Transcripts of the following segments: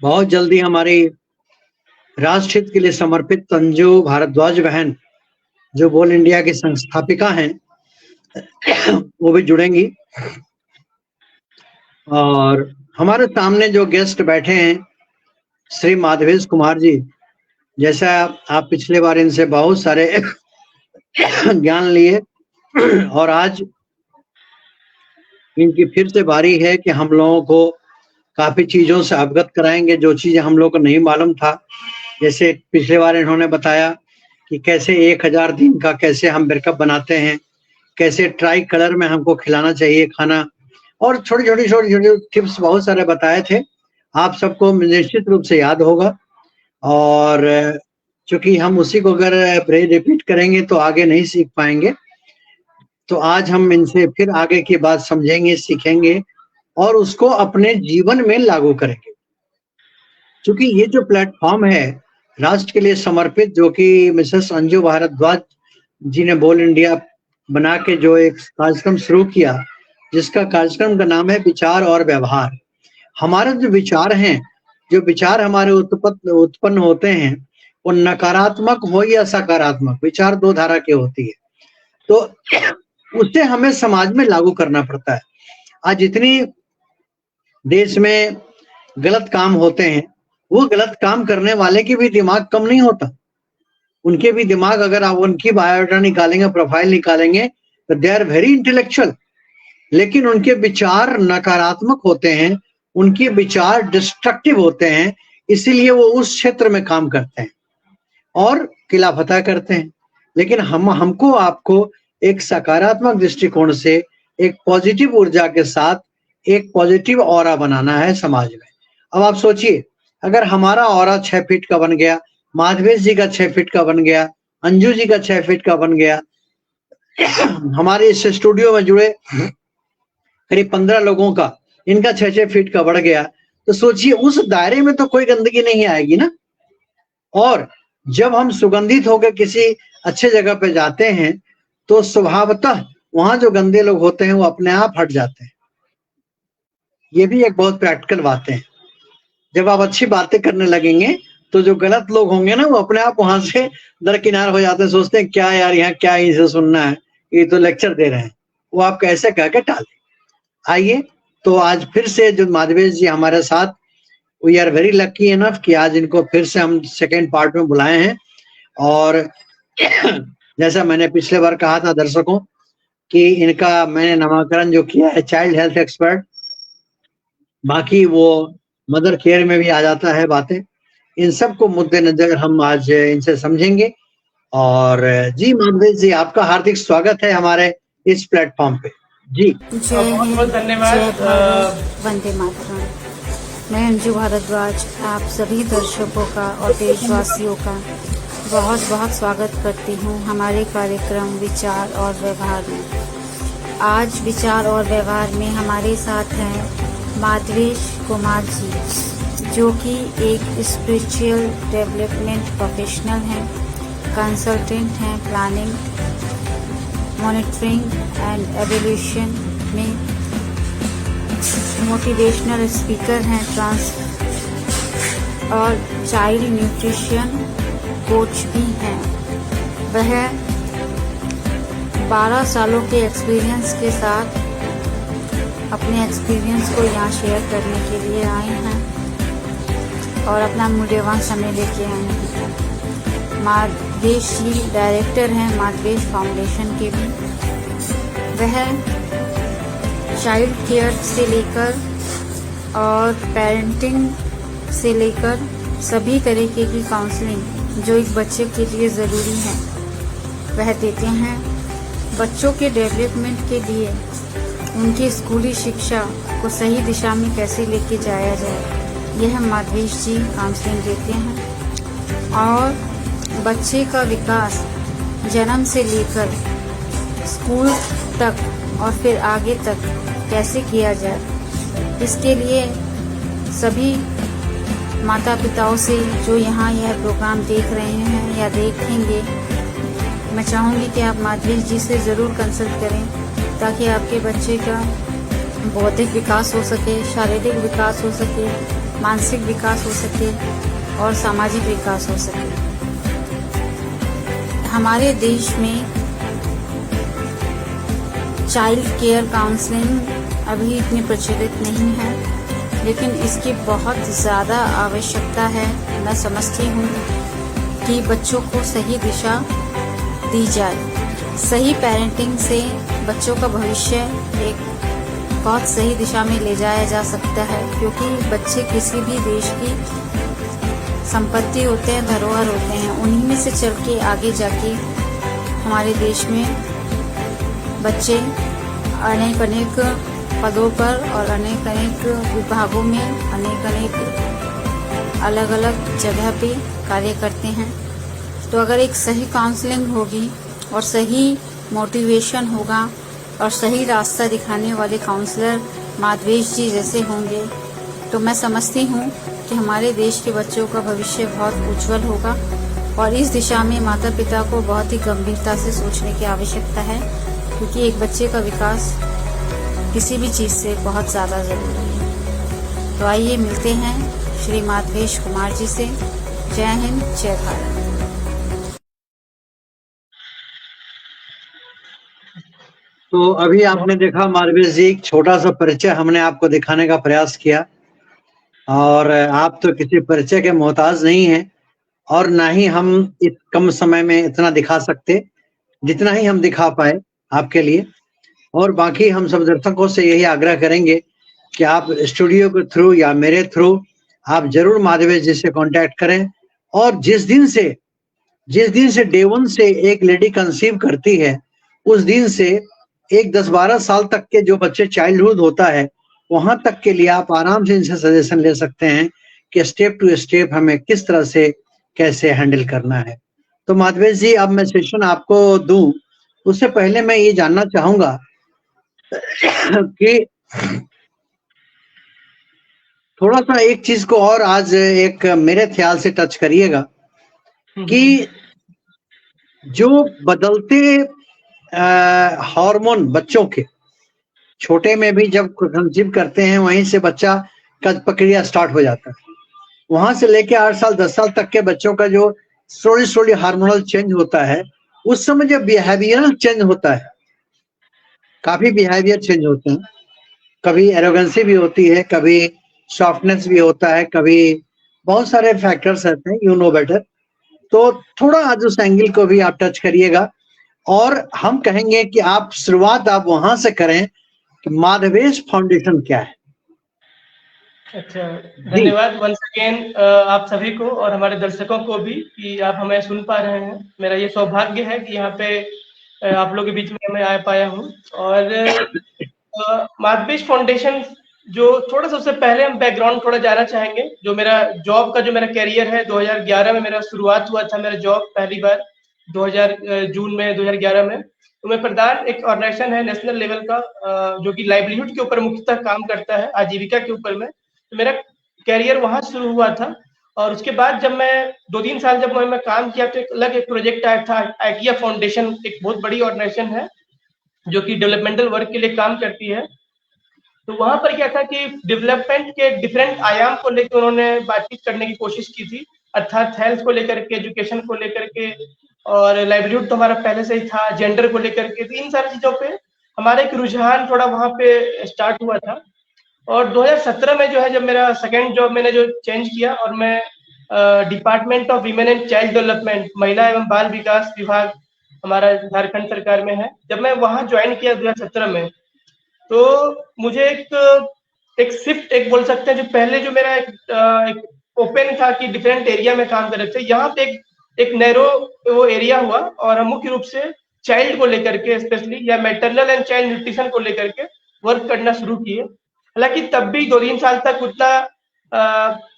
बहुत जल्दी हमारी राष्ट्र हित के लिए समर्पित अंजू भारद्वाज बहन, जो बोल इंडिया की संस्थापिका हैं, वो भी जुड़ेंगी। और हमारे सामने जो गेस्ट बैठे हैं, श्री माधवेश कुमार जी, जैसा आप पिछले बार इनसे बहुत सारे ज्ञान लिए और आज इनकी फिर से बारी है कि हम लोगों को काफी चीजों से अवगत कराएंगे, जो चीजें हम लोग को नहीं मालूम था। जैसे पिछले बार इन्होंने बताया कि कैसे 1000 दिन का कैसे हम ब्रेकअप बनाते हैं, कैसे ट्राई कलर में हमको खिलाना चाहिए खाना, और छोटी-छोटी टिप्स बहुत सारे बताए थे। आप सबको निश्चित रूप से याद होगा और चूँकि हम उसी को अगर रिपीट करेंगे तो आगे नहीं सीख पाएँगे। तो आज हम इनसे फिर आगे की बात समझेंगे, सीखेंगे और उसको अपने जीवन में लागू करेंगे। चूँकि ये जो प्लेटफ़ॉर्म है, राष्ट्र के लिए समर्पित, जो कि मिसेस अंजू भारद्वाज जी ने बोल इंडिया बना के जो एक कार्यक्रम शुरू किया, जिसका कार्यक्रम का नाम है विचार और व्यवहार। हमारे जो विचार हैं, जो विचार हमारे उत्पन्न होते हैं, वो नकारात्मक हो या सकारात्मक, विचार 2 धारा की होती है। तो उसे हमें समाज में लागू करना पड़ता है। आज जितनी देश में गलत काम होते हैं, वो गलत काम करने वाले की भी दिमाग कम नहीं होता। उनके भी दिमाग, अगर आप उनकी बायोडाटा निकालेंगे, प्रोफाइल निकालेंगे, तो दे आर वेरी इंटेलेक्चुअल, लेकिन उनके विचार नकारात्मक होते हैं, उनके विचार डिस्ट्रक्टिव होते हैं, इसीलिए वो उस क्षेत्र में काम करते हैं और किला फतह करते हैं। लेकिन हमको आपको एक सकारात्मक दृष्टिकोण से, एक पॉजिटिव ऊर्जा के साथ एक पॉजिटिव ऑरा बनाना है समाज में। अब आप सोचिए, अगर हमारा ऑरा 6 फीट का बन गया, माधवेश जी का 6 फीट का बन गया, अंजू जी का 6 फीट का बन गया, हमारे इस स्टूडियो में जुड़े करीब 15 लोगों का, इनका 6-6 फीट का बढ़ गया, तो सोचिए उस दायरे में तो कोई गंदगी नहीं आएगी ना। और जब हम सुगंधित होकर किसी अच्छे जगह पे जाते हैं, तो स्वभावतः वहां जो गंदे लोग होते हैं वो अपने आप हट जाते हैं। ये भी एक बहुत प्रैक्टिकल बातें हैं। जब आप अच्छी बातें करने लगेंगे, तो जो गलत लोग होंगे ना, वो अपने आप वहां से दरकिनार हो जाते हैं, सोचते हैं क्या यार, यहाँ क्या इसे सुनना है, ये तो लेक्चर दे रहे हैं। वो आप कैसे कह के टालें। आइए, तो आज फिर से जो माधवेश जी हमारे साथ, we are very lucky enough कि आज इनको फिर से हम सेकेंड पार्ट में बुलाए हैं। और जैसा मैंने पिछले बार कहा था दर्शकों कि इनका मैंने नामकरण जो किया है चाइल्ड हेल्थ एक्सपर्ट, बाकी वो मदर केयर में भी आ जाता है बातें। इन सबको मद्देनजर हम आज इनसे समझेंगे। और जी माधवेश जी, आपका हार्दिक स्वागत है हमारे इस प्लेटफॉर्म पे। जी बहुत बहुत धन्यवाद। वंदे मातरम। मैं अंजू भारद्वाज आप सभी दर्शकों का और देशवासियों का बहुत बहुत स्वागत करती हूँ हमारे कार्यक्रम विचार और व्यवहार में। आज विचार और व्यवहार में हमारे साथ हैं माधवेश कुमार जी, जो कि एक स्पिरिचुअल डेवलपमेंट प्रोफेशनल हैं, कंसल्टेंट हैं, प्लानिंग, मॉनिटरिंग एंड एवोल्यूशन में मोटिवेशनल स्पीकर हैं, और चाइल्ड न्यूट्रिशन कोच भी हैं। वह 12 सालों के एक्सपीरियंस के साथ अपने एक्सपीरियंस को यहाँ शेयर करने के लिए आए हैं और अपना मूल्यवान समय लेके आए हैं। माधवेश जी डायरेक्टर हैं माधवेश फाउंडेशन के भी। वह चाइल्ड केयर से लेकर और पेरेंटिंग से लेकर सभी तरीके की काउंसलिंग जो एक बच्चे के लिए ज़रूरी है वह देते हैं। बच्चों के डेवलपमेंट के लिए उनकी स्कूली शिक्षा को सही दिशा में कैसे लेके जाया जाए, यह माधवेश जी काउंसलिंग देते हैं। और बच्चे का विकास जन्म से लेकर स्कूल तक और फिर आगे तक कैसे किया जाए, इसके लिए सभी माता पिताओं से जो यहाँ यह प्रोग्राम देख रहे हैं या देखेंगे, मैं चाहूँगी कि आप माधवेश जी से ज़रूर कंसल्ट करें ताकि आपके बच्चे का बौद्धिक विकास हो सके, शारीरिक विकास हो सके, मानसिक विकास हो सके और सामाजिक विकास हो सके। हमारे देश में चाइल्ड केयर काउंसलिंग अभी इतनी प्रचलित नहीं है, लेकिन इसकी बहुत ज़्यादा आवश्यकता है। मैं समझती हूँ कि बच्चों को सही दिशा दी जाए। सही पेरेंटिंग से बच्चों का भविष्य एक बहुत सही दिशा में ले जाया जा सकता है, क्योंकि बच्चे किसी भी देश की संपत्ति होते हैं, धरोहर होते हैं। उन्हीं में से चल के आगे जाके हमारे देश में बच्चे अनेक अनेक पदों पर और अनेक अनेक विभागों में अनेक अनेक अलग अलग जगह पे कार्य करते हैं। तो अगर एक सही काउंसलिंग होगी और सही मोटिवेशन होगा और सही रास्ता दिखाने वाले काउंसलर माधवेश जी जैसे होंगे, तो मैं समझती हूँ कि हमारे देश के बच्चों का भविष्य बहुत उज्जवल होगा। और इस दिशा में माता पिता को बहुत ही गंभीरता से सोचने की आवश्यकता है, क्योंकि एक बच्चे का विकास किसी भी चीज़ से बहुत ज़्यादा ज़रूरी है। तो आइए मिलते हैं श्री माधवेश कुमार जी से। जय हिंद, जय भारत। तो अभी आपने देखा माधवेश जी, एक छोटा सा परिचय हमने आपको दिखाने का प्रयास किया, और आप तो किसी परिचय के मोहताज नहीं हैं, और ना ही हम इस कम समय में इतना दिखा सकते, जितना ही हम दिखा पाए आपके लिए। और बाकी हम सब दर्शकों से यही आग्रह करेंगे कि आप स्टूडियो के थ्रू या मेरे थ्रू आप जरूर माधवेश जी से कांटेक्ट करें। और जिस दिन से डे 1 से एक लेडी कंसीव करती है, उस दिन से एक 10-12 साल तक के जो बच्चे चाइल्डहुड होता है, वहां तक के लिए आप आराम से इनसे सजेशन ले सकते हैं कि स्टेप टू स्टेप हमें किस तरह से कैसे हैंडल करना है। तो माधवेश जी, अब मैं सेशन आपको दूं, उससे पहले मैं ये जानना चाहूंगा कि थोड़ा सा एक चीज को और आज एक मेरे ख्याल से टच करिएगा कि जो बदलते हार्मोन बच्चों के, छोटे में भी जब कंसीव करते हैं वहीं से बच्चा का प्रक्रिया स्टार्ट हो जाता है। वहां से लेके 8 साल 10 साल तक के बच्चों का जो स्लोली हार्मोनल चेंज होता है, उस समय जो बिहेवियरल चेंज होता है, काफी बिहेवियर चेंज होते हैं। कभी एरोगेंसी भी होती है, कभी सॉफ्टनेस भी होता है, कभी बहुत सारे फैक्टर्स रहते हैं, यू नो बेटर। तो थोड़ा आज उस एंगल को भी आप टच करिएगा, और हम कहेंगे कि आप शुरुआत आप वहां से करें कि माधवेश फाउंडेशन क्या है। अच्छा, धन्यवाद वंस अगेन आप सभी को और हमारे दर्शकों को भी कि आप हमें सुन पा रहे हैं। मेरा ये सौभाग्य है कि यहाँ पे आप लोगों के बीच में मैं आ पाया हूँ। और माधवेश फाउंडेशन, जो थोड़ा सा उससे पहले हम बैकग्राउंड थोड़ा जानना चाहेंगे। जो मेरा जॉब का जो मेरा करियर है, 2011 में मेरा शुरुआत हुआ था मेरा जॉब पहली बार, जून में 2011 में। तो मैं प्रधान एक ऑर्गेनाइजेशन है नेशनल लेवल का, जो कि लाइवलीहुड के ऊपर मुख्यतः काम करता है, आजीविका के ऊपर में। तो मेरा करियर वहां शुरू हुआ था। और उसके बाद जब मैं 2-3 साल जब मैं काम किया, तो एक अलग एक प्रोजेक्ट आया था, आइकिया फाउंडेशन, एक बहुत बड़ी ऑर्गेनाइजेशन है जो कि डेवलपमेंटल वर्क के लिए काम करती है। तो वहां पर क्या था कि डेवलपमेंट के डिफरेंट आयाम को लेकर उन्होंने बातचीत करने की कोशिश की थी, अर्थात हेल्थ को लेकर के, एजुकेशन को लेकर के, और लाइवलीहुड तो हमारा पहले से ही था, जेंडर को लेकर के। तो इन सारी चीजों पे हमारा एक रुझान थोड़ा वहां पे स्टार्ट हुआ था। और 2017 में जो है, जब मेरा सेकेंड जॉब मैंने जो चेंज किया और मैं department of women and child development, महिला एवं बाल विकास विभाग हमारा झारखंड सरकार में है, जब मैं वहां ज्वाइन किया 2017 में, तो मुझे एक शिफ्ट एक बोल सकते हैं। जो पहले जो मेरा एक ओपन था कि डिफरेंट एरिया में काम कर रहे थे, यहाँ पे एक नैरो वो एरिया हुआ, और हम मुख्य रूप से चाइल्ड को लेकर के स्पेशली, या मैटरनल एंड चाइल्ड न्यूट्रिशन को लेकर के वर्क करना शुरू किए। हालांकि तब भी 2-3 साल तक उतना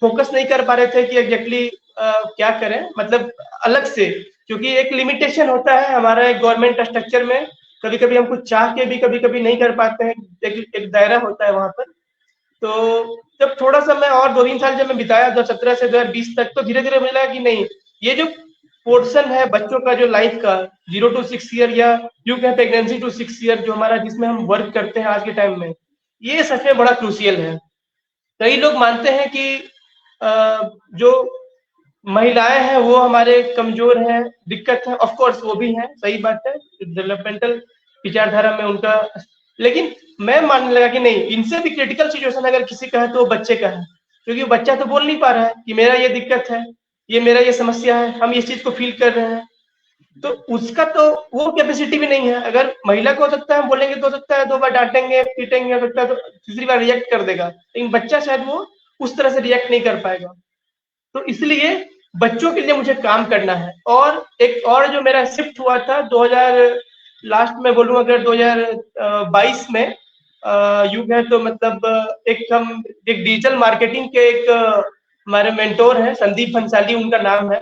फोकस नहीं कर पा रहे थे कि एग्जैक्टली क्या करें, मतलब अलग से, क्योंकि एक लिमिटेशन होता है हमारा एक गवर्नमेंट स्ट्रक्चर में। कभी कभी हम कुछ चाह के भी कभी कभी नहीं कर पाते हैं, एक दायरा होता है वहां पर। तो जब थोड़ा सा मैं और 2-3 साल जब मैं बिताया 2017 से 2020 तक, तो धीरे धीरे मुझे लगा कि नहीं, ये जो पोर्शन है बच्चों का जो लाइफ का 0 to 6 ईयर, या यूं कहें प्रेगनेंसी टू 6 ईयर, जो हमारा जिसमें हम वर्क करते हैं आज के टाइम में, ये सच में बड़ा क्रूशियल है। कई लोग मानते हैं कि जो महिलाएं हैं वो हमारे कमजोर हैं, दिक्कत है, ऑफ कोर्स वो भी हैं, सही बात है, डेवलपमेंटल विचारधारा में उनका, लेकिन मैं मानने लगा कि नहीं, इनसे भी क्रिटिकल सिचुएशन अगर किसी का है तो वो बच्चे का है, क्योंकि बच्चा तो बोल नहीं पा रहा है कि मेरा ये दिक्कत है, ये मेरा ये समस्या है, हम इस चीज को फील कर रहे हैं, तो उसका तो वो कैपेसिटी भी नहीं है। अगर महिला को हो सकता है हम बोलेंगे तो हो सकता है 2 बार डांटेंगे पीटेंगे, हो सकता है तो तीसरी बार रिएक्ट कर देगा, लेकिन बच्चा शायद वो उस तरह से रिएक्ट नहीं कर पाएगा। तो इसलिए बच्चों के लिए मुझे काम करना है। और एक और जो मेरा शिफ्ट हुआ था 2000 लास्ट में बोलूँ, अगर 2022 में युग है, तो मतलब एक डिजिटल मार्केटिंग के एक हमारे मेंटोर हैं, संदीप भंसाली उनका नाम है।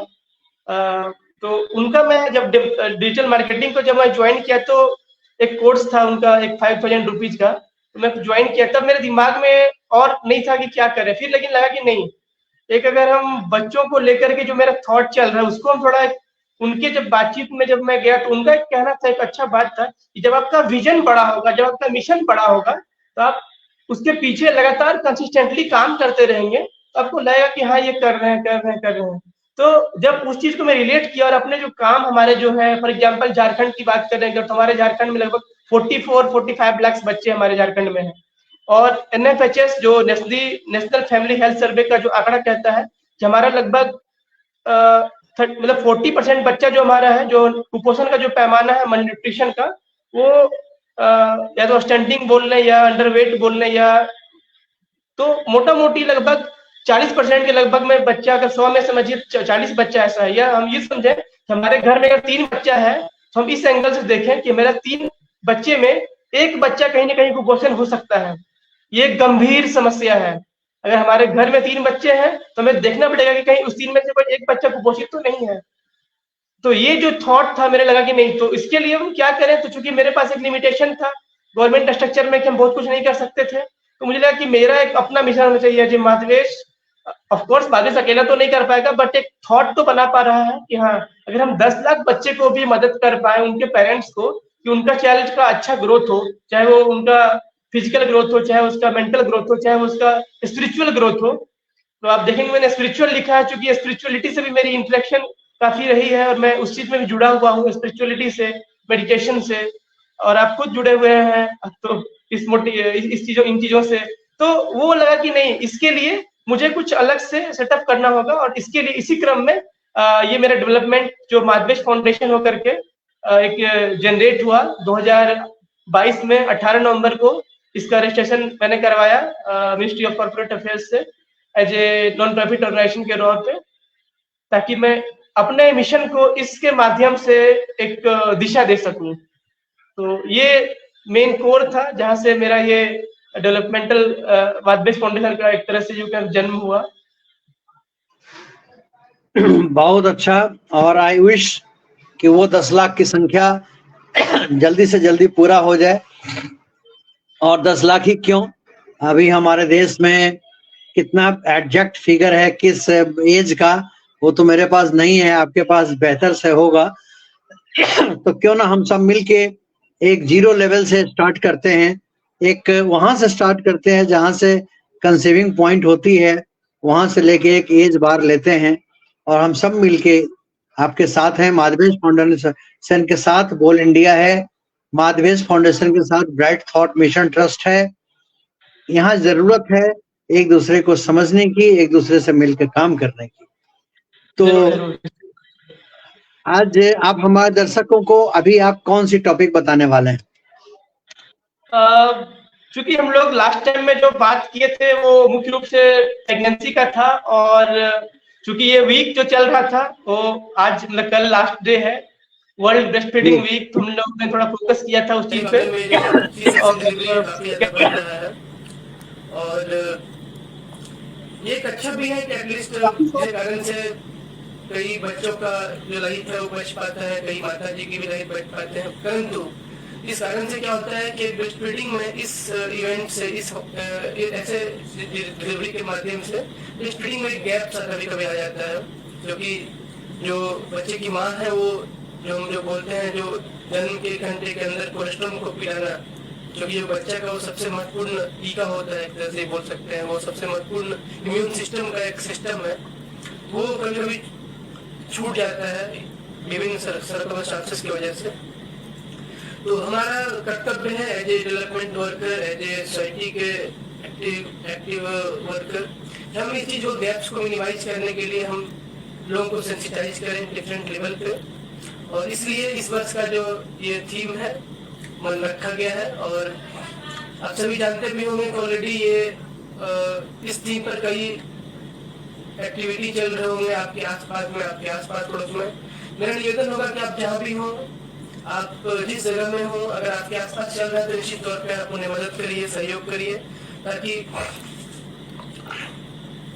तो उनका मैं जब डिजिटल मार्केटिंग को जब मैं ज्वाइन किया तो एक कोर्स था उनका, एक 5000 रुपीज का, तो मैं ज्वाइन किया, तब मेरे दिमाग में और नहीं था कि क्या करें, फिर लेकिन लगा कि नहीं, एक अगर हम बच्चों को लेकर के जो मेरा थॉट चल रहा है उसको हम थोड़ा, उनके जब बातचीत में जब मैं गया तो उनका एक कहना था, एक अच्छा बात था कि जब आपका विजन बड़ा होगा, जब आपका मिशन बड़ा होगा, तो आप उसके पीछे लगातार कंसिस्टेंटली काम करते रहेंगे, तो आपको लगेगा कि हाँ ये कर रहे हैं कर रहे हैं कर रहे हैं। तो जब उस चीज को मैं रिलेट किया और अपने जो काम हमारे जो है, फॉर एग्जाम्पल झारखंड की बात कर रहे हैं, तो हमारे झारखंड में लगभग 44-45 लाख बच्चे हमारे झारखंड में हैं, और NFHS जो नेशनल फैमिली हेल्थ सर्वे का जो आंकड़ा कहता है कि हमारा लगभग मतलब 40% बच्चा जो हमारा है, जो कुपोषण का जो पैमाना है मल न्यूट्रिशन का, वो या तो स्टंटिंग बोल लें या अंडरवेट बोल लें, या तो मोटा मोटी लगभग 40% के लगभग में बच्चा, अगर 100 में समझिए 40 बच्चा ऐसा है, या हम ये समझे हमारे घर में अगर 3 बच्चा है तो हम इस एंगल से देखें कि मेरा 3 बच्चे में एक बच्चा कहीं ना कहीं कुपोषण हो सकता है। ये एक गंभीर समस्या है। अगर हमारे घर में 3 बच्चे हैं तो हमें देखना पड़ेगा कि कहीं उस 3 में से कोई एक बच्चा कुपोषित तो नहीं है। तो ये जो थॉट था मेरे लगा कि नहीं, तो इसके लिए हम क्या करें, तो चूंकि मेरे पास एक लिमिटेशन था गवर्नमेंट स्ट्रक्चर में कि हम बहुत कुछ नहीं कर सकते थे, तो मुझे लगा कि मेरा एक अपना मिशन होना चाहिए। जी माधवेश ऑफ कोर्स माधवेश अकेला तो नहीं कर पाएगा, बट एक थॉट तो बना पा रहा है कि हाँ, अगर हम 10 लाख बच्चे को भी मदद कर पाए, उनके पेरेंट्स को, कि उनका चाइल्ड का अच्छा ग्रोथ हो, चाहे वो उनका फिजिकल ग्रोथ हो, चाहे उसका मेंटल ग्रोथ हो, चाहे उसका स्पिरिचुअल ग्रोथ हो। तो आप देखेंगे मैंने स्पिरिचुअल लिखा है, क्योंकि स्पिरिचुअलिटी से भी मेरी इंटरेक्शन काफी रही है और मैं उस चीज में भी जुड़ा हुआ हूँ, स्पिरिचुअलिटी से, मेडिटेशन से, और आप खुद जुड़े हुए हैं तो इस चीजों इन चीजों से, तो वो लगा कि नहीं, इसके लिए मुझे कुछ अलग से सेटअप करना होगा। और इसके लिए इसी क्रम में ये मेरा डेवलपमेंट जो माधवेश फाउंडेशन होकर के एक जनरेट हुआ 2022 में 18 नवंबर को। इसका रजिस्ट्रेशन मैंने करवाया मिनिस्ट्री ऑफ कॉर्पोरेट अफेयर्स से as a non profit organisation के तौर पे, ताकि मैं अपने मिशन को इसके माध्यम से एक दिशा दे सकूं। तो ये मेन कोर था जहां से मेरा ये डेवलपमेंटल माधवेश फाउंडेशन का एक तरह से जो जन्म हुआ। बहुत अच्छा, और आई विश कि वो 10 लाख की संख्या जल्दी से जल्दी पूरा हो जाए। और 10 लाख ही क्यों, अभी हमारे देश में कितना एग्जैक्ट फिगर है किस एज का, वो तो मेरे पास नहीं है, आपके पास बेहतर से होगा। तो क्यों ना हम सब मिलके एक 0 लेवल से स्टार्ट करते हैं, एक वहां से स्टार्ट करते हैं जहां से कंसीविंग पॉइंट होती है, वहां से लेके एक एज बार लेते हैं, और हम सब मिलके आपके साथ हैं, माधवेश फाउंडेशन के साथ बोल इंडिया है, माधवेश फाउंडेशन के साथ ब्राइट थॉट मिशन ट्रस्ट है। यहाँ जरूरत है एक दूसरे को समझने की, एक दूसरे से मिलकर काम करने की। तो आज आप हमारे दर्शकों को अभी आप कौन सी टॉपिक बताने वाले हैं? चूंकि हम लोग लास्ट टाइम में जो बात किए थे वो मुख्य रूप से प्रेगनेंसी का था, और चूंकि ये वीक जो चल रहा था वो आज मतलब कल लास्ट डे है, वर्ल्ड ब्रेस्ट फीडिंग वीक, तो हम लोग ने थोड़ा फोकस किया था उस चीज पे। और ये एक अच्छा भी है कि एटलीस्ट जिस कारण से कई बच्चों का जो लाइफ है वो बच पाता है, कई माता जी की भी लाइफ बच पाते हैं। परंतु इस कारण से क्या होता है कि ब्रेस्ट फीडिंग में इस इवेंट से, इस ऐसे डिलीवरी के माध्यम से ब्रेस्ट फीडिंग में गैप सा कभी कभी आ जाता है, जो कि जो बच्चे की माँ है वो जो हम जो बोलते हैं जो जन्म के 1 घंटे के अंदर कोलेस्ट्रॉल को पिलाना, क्योंकि जो बच्चा का वो सबसे महत्वपूर्ण टीका होता है, एक तरह से बोल सकते हैं, वो सबसे महत्वपूर्ण इम्यून सिस्टम का एक सिस्टम है, वो कभी कभी छूट जाता है विभिन्न सर्कमस्टांसेस की वजह से। तो हमारा कर्तव्य है as a development worker, as a society के एक्टिव वर्कर, हम इस चीज गैप्स को मिनिमाइज करने के लिए हम लोगों को सेंसिटाइज करें डिफरेंट लेवल पे। और इसलिए इस वर्ष का जो ये थीम है मन रखा गया है। और आप सभी जानते भी होंगे कि ऑलरेडी ये इस थीम पर कई एक्टिविटी चल रहे होंगे आपके आसपास में, आपके आसपास पड़ोस में। मेरा निवेदन होगा कि आप जहाँ भी हो, आप जिस जगह में हो, अगर आपके आसपास चल रहा है तो निश्चित तौर पे आप उन्हें मदद करिए, सहयोग करिए, ताकि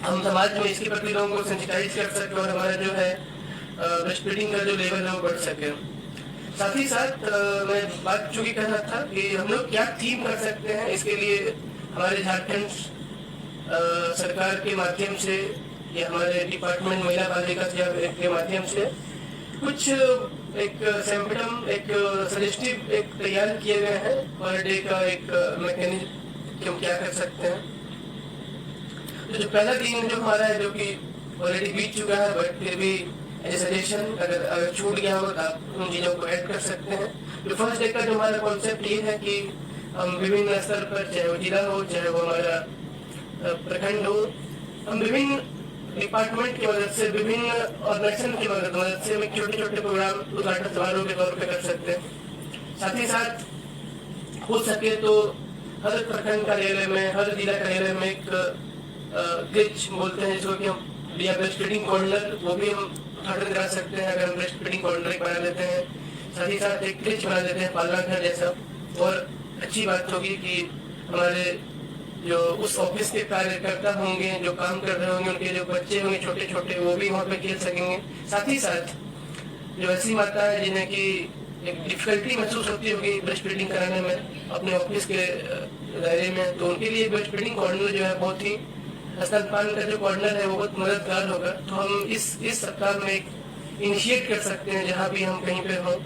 हम समाज में इसके प्रति लोगों को सेंसिटाइज कर सके और हमारा जो है ब्रेस्ट फीडिंग का जो लेवल है वो बढ़ सके। साथ ही साथ मैं बात चूंकि कर रहा था कि हम लोग क्या थीम कर सकते हैं, इसके लिए हमारे झारखंड सरकार के माध्यम से या हमारे डिपार्टमेंट महिला बाल विकास के माध्यम से कुछ एक सैम्पटम, एक सजेस्टिव एक तैयार किए गए हैं पर डे का एक मैकेनिज्म कि हम क्या कर सकते हैं। तो जो पहला दिन जो हमारा है, जो कि ऑलरेडी बीत चुका है, बट फिर भी एज सजेशन अगर छूट गया हो तो आप उन चीज़ों को ऐड कर सकते हैं। जो फर्स्ट डे का जो हमारा कॉन्सेप्ट ये है कि हम विभिन्न स्तर पर, चाहे वो जिला हो, चाहे वो हमारा प्रखंड हो, हम विभिन्न डिपार्टमेंट की मदद से, विभिन्न ऑर्गेनाइजेशन की मदद से हम छोटे छोटे प्रोग्राम उद्घाटन समारोह के तौर पे कर सकते हैं। साथ ही साथ हो सके तो हर प्रखंड कार्यालय में, हर जिला कार्यालय में एक ग्लिच बोलते हैं जिसको कि हम या ब्रेस्ट फीडिंग कॉर्नर, वो भी हम उद्घाटन करा सकते हैं अगर हम ब्रेस्ट फीडिंग कॉर्नर एक बना लेते हैं। साथ ही साथ एक ग्लिच बना देते हैं पालना घर जैसा। और अच्छी बात होगी कि हमारे जो उस ऑफिस के कार्यकर्ता होंगे, जो काम कर रहे होंगे, उनके जो बच्चे होंगे छोटे छोटे, वो भी वहाँ पे खेल सकेंगे। साथ ही साथ जो ऐसी माता है जिन्हें की एक डिफिकल्टी महसूस होती होगी ब्रेस्ट फीडिंग कराने में अपने ऑफिस के दायरे में, तो उनके लिए ब्रेस्ट फीडिंग कॉर्नर जो है बहुत ही, स्तनपान का जो कॉर्नर है वो बहुत मददगार होगा। तो हम इस सप्ताह में एक इनिशिएट कर सकते हैं जहाँ भी हम कहीं पे हों।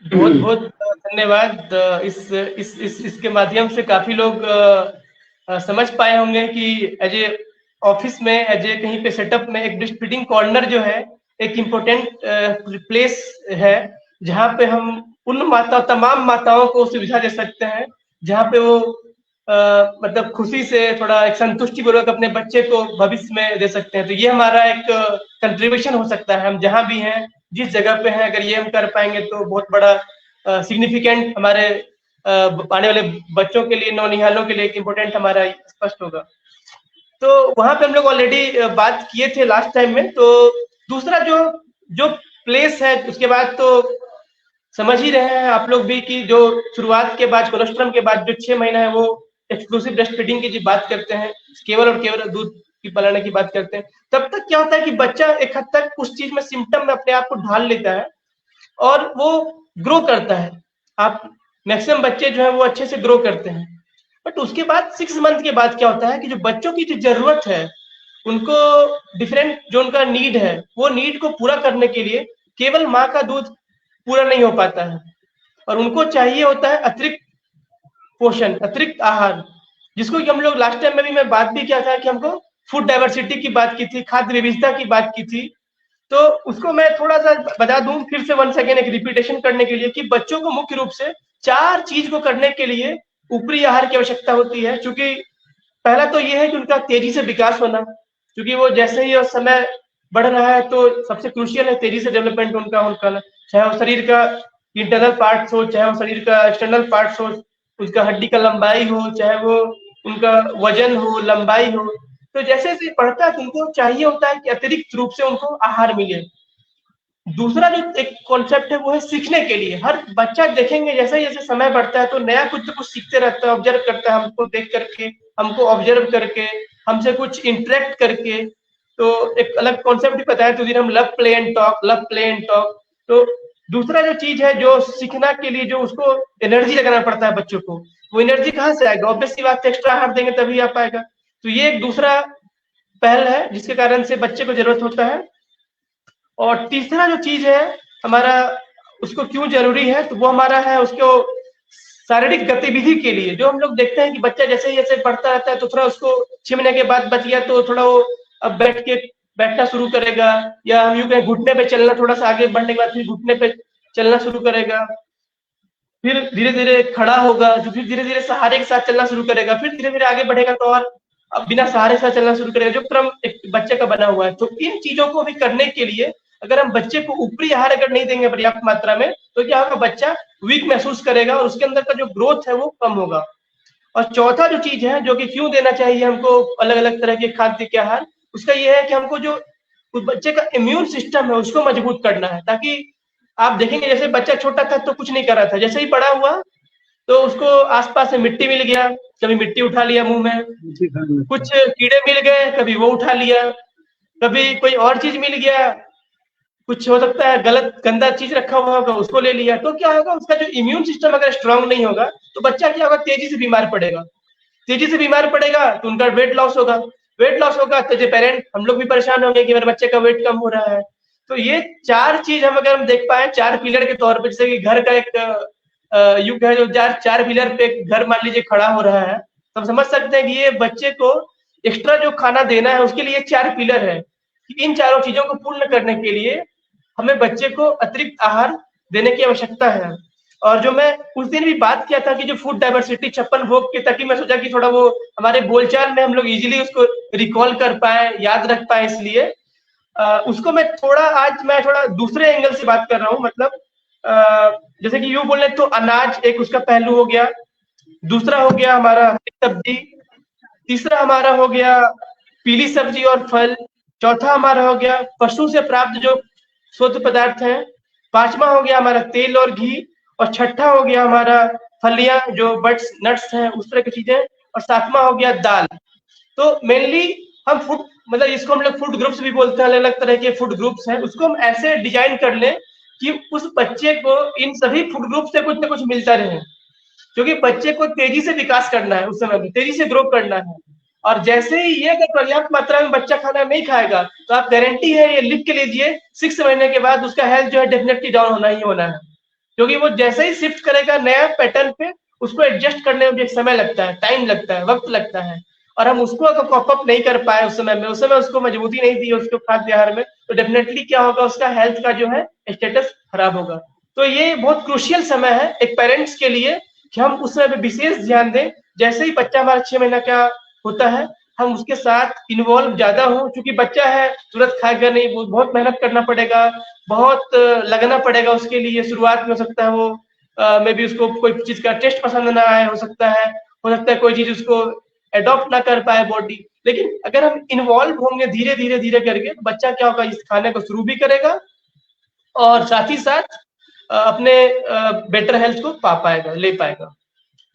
बहुत बहुत धन्यवाद। इसके माध्यम से काफी लोग समझ पाए होंगे कि एज ए ऑफिस में, एज ए कहीं पे सेटअप में एक ब्रेस्ट फीडिंग कॉर्नर जो है एक इम्पोर्टेंट प्लेस है, जहाँ पे हम उन तमाम माताओं को सुविधा दे सकते हैं, जहाँ पे वो मतलब खुशी से थोड़ा एक संतुष्टि पूर्वक अपने बच्चे को भविष्य में दे सकते हैं। तो ये हमारा एक कंट्रीब्यूशन हो सकता है। हम जहाँ भी हैं, जिस जगह पे हैं, अगर ये हम कर पाएंगे तो बहुत बड़ा सिग्निफिकेंट हमारे आने वाले बच्चों के लिए, नौनिहालों के लिए एक इम्पोर्टेंट हमारा स्पष्ट होगा। तो वहां पे हम लोग ऑलरेडी बात किए थे लास्ट टाइम में। तो दूसरा जो प्लेस है, उसके बाद तो समझ ही रहे हैं आप लोग भी कि जो शुरुआत के बाद, कोलोस्ट्रम के बाद जो 6 महीना है वो एक्सक्लूसिव ब्रेस्ट फीडिंग की जो बात करते हैं, केवल और केवल दूध की पिलाने की बात करते हैं। तब तक क्या होता है कि बच्चा एक हद तक उस चीज में, सिम्टम में अपने आप को ढाल लेता है और वो ग्रो करता है। आप मैक्सिमम बच्चे जो है वो अच्छे से ग्रो करते हैं, बट उसके बाद 6 मंथ के बाद क्या होता है कि जो बच्चों की जो जरूरत है, उनको डिफरेंट जो उनका नीड है, वो नीड को पूरा करने के लिए केवल माँ का दूध पूरा नहीं हो पाता है, और उनको चाहिए होता है अतिरिक्त पोषण, अतिरिक्त आहार, जिसको कि हम लोग लास्ट टाइम में भी मैं बात भी किया था कि हमको फूड डाइवर्सिटी की बात की थी, खाद्य विविधता की बात की थी। तो उसको मैं थोड़ा सा बता दूं फिर से, वन सेकेंड एक रिपीटेशन करने के लिए, कि बच्चों को मुख्य रूप से 4 चीज को करने के लिए ऊपरी आहार की आवश्यकता होती है। क्योंकि पहला तो ये है कि उनका तेजी से विकास होना, क्योंकि वो जैसे ही समय बढ़ रहा है तो सबसे क्रूशियल है तेजी से डेवलपमेंट उनका, चाहे वो शरीर का इंटरनल पार्ट्स हो, चाहे वो शरीर का एक्सटर्नल पार्ट्स हो, उसका हड्डी का लंबाई हो, चाहे वो उनका वजन हो, लंबाई हो। तो जैसे जैसे बढ़ता है तो उनको चाहिए होता है कि अतिरिक्त रूप से उनको आहार मिले। दूसरा जो एक कॉन्सेप्ट है वो है सीखने के लिए। हर बच्चा देखेंगे जैसे जैसे समय बढ़ता है तो नया कुछ तो कुछ सीखते रहता है, ऑब्जर्व करता है, हमको देख करके, हमको ऑब्जर्व करके, हमसे कुछ इंटरेक्ट करके। तो एक अलग कॉन्सेप्ट भी बताया तो हम love play and talk, love play and talk. तो दूसरा जो चीज है, जो सीखना के लिए जो उसको एनर्जी लगाना पड़ता है बच्चों को, वो एनर्जी कहाँ से आएगा? ऑब्वियसली बात, एक्स्ट्रा आहार देंगे तभी आ पाएगा। तो ये एक दूसरा पहल है जिसके कारण से बच्चे को जरूरत होता है। और तीसरा जो चीज है हमारा, उसको क्यों जरूरी है, तो वो हमारा है उसको शारीरिक गतिविधि के लिए। जो हम लोग देखते हैं कि बच्चा जैसे जैसे बढ़ता रहता है तो थोड़ा उसको 6 महीने के बाद बच गया तो थोड़ा वो अब बैठना शुरू करेगा, या हम यूं कहें घुटने पे चलना, थोड़ा सा आगे बढ़ने के बाद फिर घुटने पे चलना शुरू करेगा, फिर धीरे धीरे खड़ा होगा, जो फिर धीरे धीरे सहारे के साथ चलना शुरू करेगा, फिर धीरे धीरे आगे बढ़ेगा तो और अब बिना सहारे के साथ चलना शुरू करेगा, जो क्रम एक बच्चे का बना हुआ है। तो इन चीजों को भी करने के लिए अगर हम बच्चे को ऊपरी आहार अगर नहीं देंगे पर्याप्त मात्रा में, तो क्या होगा, बच्चा वीक महसूस करेगा और उसके अंदर का जो ग्रोथ है वो कम होगा। और चौथा जो चीज है जो कि क्यों देना चाहिए हमको अलग अलग तरह के खाद्य के आहार, उसका ये है कि हमको जो उस बच्चे का इम्यून सिस्टम है उसको मजबूत करना है। ताकि आप देखेंगे जैसे बच्चा छोटा था तो कुछ नहीं कर रहा था, जैसे ही बड़ा हुआ तो उसको आसपास से मिट्टी मिल गया, कभी मिट्टी उठा लिया मुंह में, कुछ कीड़े मिल गए कभी वो उठा लिया, कभी कोई और चीज मिल गया, कुछ हो सकता है गलत गंदा चीज रखा हुआ होगा उसको ले लिया। तो क्या होगा, उसका जो इम्यून सिस्टम अगर स्ट्रांग नहीं होगा तो बच्चा क्या होगा, तेजी से बीमार पड़ेगा। तेजी से बीमार पड़ेगा तो उनका वेट लॉस होगा, वेट लॉस होगा तो जो पेरेंट हम लोग भी परेशान होंगे कि मेरे बच्चे का वेट कम हो रहा है। तो ये चार चीज हम अगर हम देख पाए, चार पिलर के तौर पे, जैसे कि घर का एक युग है जो चार पिलर पे घर मान लीजिए खड़ा हो रहा है, तो हम समझ सकते हैं कि ये बच्चे को एक्स्ट्रा जो खाना देना है उसके लिए चार पिलर है। इन चारों चीजों को पूर्ण करने के लिए हमें बच्चे को अतिरिक्त आहार देने की आवश्यकता है। और जो मैं उस दिन भी बात किया था कि जो फूड डाइवर्सिटी 56 भोग के, ताकि मैं सोचा कि थोड़ा वो हमारे बोलचाल में हम लोग इजीली उसको रिकॉल कर पाए, याद रख पाए, इसलिए उसको मैं थोड़ा दूसरे एंगल से बात कर रहा हूँ। मतलब जैसे कि यूं बोले तो अनाज एक उसका पहलू हो गया, दूसरा हो गया हमारा सब्जी, तीसरा हमारा हो गया पीली सब्जी और फल, चौथा हमारा हो गया पशु से प्राप्त जो शुद्ध पदार्थ हैं, पांचवा हो गया हमारा तेल और घी, और छठा हो गया हमारा फलियां जो बट्स नट्स हैं उस तरह की चीजें, और सातवां हो गया दाल। तो मेनली हम फूड, मतलब इसको हम लोग फूड ग्रुप्स भी बोलते हैं, अलग अलग तरह के फूड ग्रुप्स हैं, उसको हम ऐसे डिजाइन कर लें कि उस बच्चे को इन सभी फूड ग्रुप से कुछ ना कुछ मिलता रहे, क्योंकि बच्चे को तेजी से विकास करना है, उस समय में तेजी से ग्रो करना है। और जैसे ही ये अगर पर्याप्त मात्रा में बच्चा खाना नहीं खाएगा तो आप गारंटी है, ये लिख के लीजिए, 6 महीने के बाद उसका हेल्थ जो है डेफिनेटली डाउन होना ही होना है। क्योंकि वो जैसे ही शिफ्ट करेगा नया पैटर्न पे, उसको एडजस्ट करने में भी एक समय लगता है, टाइम लगता है, वक्त लगता है। और हम उसको अगर कॉप अप नहीं कर पाए उस समय उसको मजबूती नहीं दी उसको खाद्य आहार में, तो डेफिनेटली क्या होगा, उसका हेल्थ का जो है स्टेटस खराब होगा। तो ये बहुत क्रूशियल समय है एक पेरेंट्स के लिए कि हम उस समय पे विशेष ध्यान दें। जैसे ही बच्चा हमारा 6 महीना का होता है हम उसके साथ इन्वॉल्व ज्यादा हो, क्योंकि बच्चा है तुरंत खाएगा नहीं, वो बहुत मेहनत करना पड़ेगा, बहुत लगना पड़ेगा उसके लिए। शुरुआत में हो सकता है वो मे बी उसको कोई चीज का टेस्ट पसंद ना आए, हो सकता है कोई चीज उसको एडॉप्ट ना कर पाए बॉडी। लेकिन अगर हम इन्वॉल्व होंगे धीरे धीरे करके, तो बच्चा क्या होगा, इस खाने को शुरू भी करेगा और साथ ही साथ अपने बेटर हेल्थ को ले पाएगा।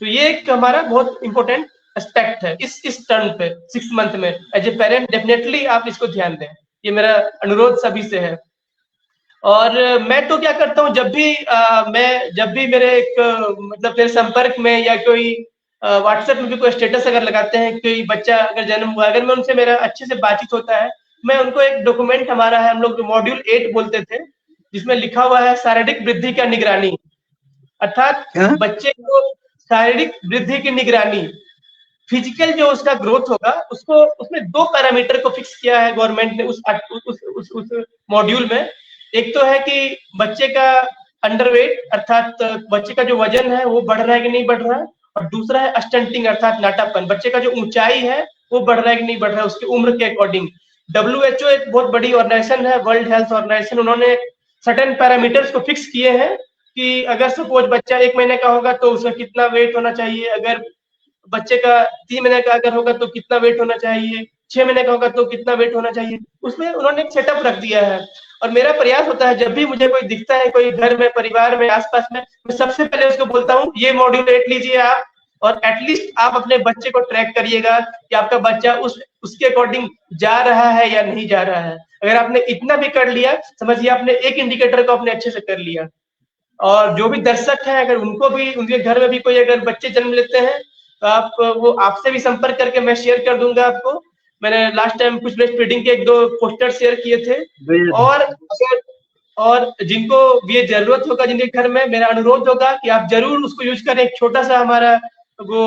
तो ये एक हमारा बहुत इंपॉर्टेंट एस्पेक्ट है इस टर्न पे 6 मंथ में। एज ए पेरेंट डेफिनेटली आप इसको ध्यान दें, ये मेरा अनुरोध सभी से है। और मैं तो क्या करता हूँ, जब भी मेरे मतलब मेरे संपर्क में या कोई व्हाट्सएप में भी कोई स्टेटस अगर लगाते हैं, कोई बच्चा अगर जन्म हुआ, अगर मैं उनसे मेरा अच्छे से बातचीत होता है, मैं उनको एक डॉक्यूमेंट हमारा है, हम लोग मॉड्यूल 8 बोलते थे, जिसमें लिखा हुआ है शारीरिक वृद्धि का निगरानी। अर्थात बच्चे को शारीरिक वृद्धि की निगरानी, फिजिकल जो उसका ग्रोथ होगा, उसको उसमें 2 पैरामीटर को फिक्स किया है गवर्नमेंट ने उस मॉड्यूल में। एक तो है कि बच्चे का अंडरवेट, अर्थात बच्चे का जो वजन है वो बढ़ रहा है कि नहीं बढ़ रहा है, और दूसरा है स्टंटिंग, अर्थात नाटापन, बच्चे का जो ऊंचाई है वो बढ़ रहा है कि नहीं बढ़ रहा है उसकी उम्र के अकॉर्डिंग। WHO एक बहुत बड़ी ऑर्गेनाइजेशन है, वर्ल्ड हेल्थ ऑर्गेनाइजेशन, उन्होंने सर्टेन पैरामीटर्स को फिक्स किए हैं कि अगर सपोज बच्चा 1 महीने का होगा तो उसका कितना वेट होना चाहिए, अगर बच्चे का 3 महीने का अगर होगा तो कितना वेट होना चाहिए, 6 महीने का होगा तो कितना वेट होना चाहिए, उसमें उन्होंने एक सेटअप रख दिया है। और मेरा प्रयास होता है, जब भी मुझे कोई दिखता है, कोई घर में, परिवार में, आसपास में, मैं सबसे पहले उसको बोलता हूँ ये मॉड्यूल 8 लीजिए आप, और एटलीस्ट आप अपने बच्चे को ट्रैक करिएगा कि आपका बच्चा उसके अकॉर्डिंग जा रहा है या नहीं जा रहा है। अगर आपने इतना भी कर लिया, समझिए आपने एक इंडिकेटर को आपने अच्छे से कर लिया। और जो भी दर्शक हैं, अगर उनको भी, उनके घर में भी कोई अगर बच्चे जन्म लेते हैं, तो वो आपसे भी संपर्क करके मैं शेयर कर दूंगा आपको। मैंने लास्ट टाइम कुछ स्प्रेडिंग के 1-2 पोस्टर शेयर किए थे। और जिनको ये जरूरत होगा जिनके घर में, मेरा अनुरोध होगा कि आप जरूर उसको यूज करें। एक छोटा सा हमारा वो,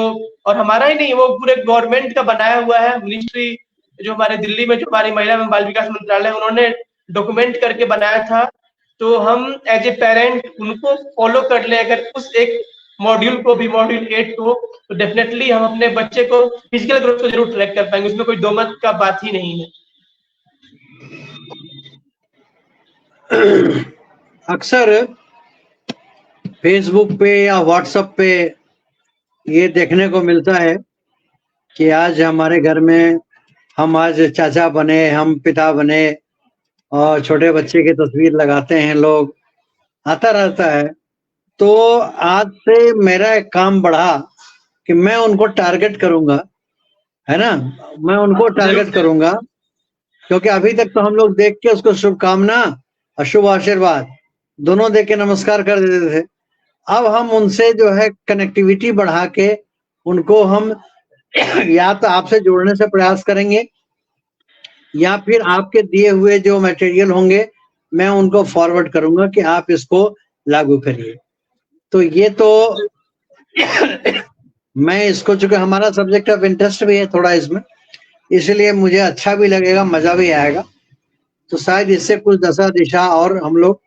और हमारा ही नहीं, वो पूरे गवर्नमेंट का बनाया हुआ है, मिनिस्ट्री जो हमारे दिल्ली में, जो हमारी महिला एवं बाल विकास मंत्रालय, उन्होंने डॉक्यूमेंट करके बनाया था। तो हम एज ए पेरेंट उनको फॉलो कर ले अगर उस एक मॉड्यूल को भी, मॉड्यूल 8 को, तो डेफिनेटली हम अपने बच्चे को फिजिकल ग्रोथ को जरूर ट्रैक कर पाएंगे, उसमें कोई दो मत का बात ही नहीं है। अक्सर फेसबुक पे या व्हाट्सएप पे ये देखने को मिलता है कि आज हमारे घर में हम आज चाचा बने, हम पिता बने, और छोटे बच्चे की तस्वीर लगाते हैं लोग, आता रहता है। तो आज से मेरा एक काम बढ़ा कि मैं उनको टारगेट करूंगा, है ना, मैं उनको टारगेट करूंगा, क्योंकि अभी तक तो हम लोग देख के उसको शुभकामना और शुभ आशीर्वाद दोनों देख के नमस्कार कर देते थे। अब हम उनसे जो है कनेक्टिविटी बढ़ा के उनको हम या तो आपसे जोड़ने से प्रयास करेंगे, या फिर आपके दिए हुए जो मटेरियल होंगे मैं उनको फॉरवर्ड करूंगा कि आप इसको लागू करिए। तो ये तो मैं इसको, चूंकि हमारा सब्जेक्ट ऑफ इंटरेस्ट भी है थोड़ा इसमें, इसलिए मुझे अच्छा भी लगेगा, मजा भी आएगा। तो शायद इससे कुछ दशा दिशा और हम लोग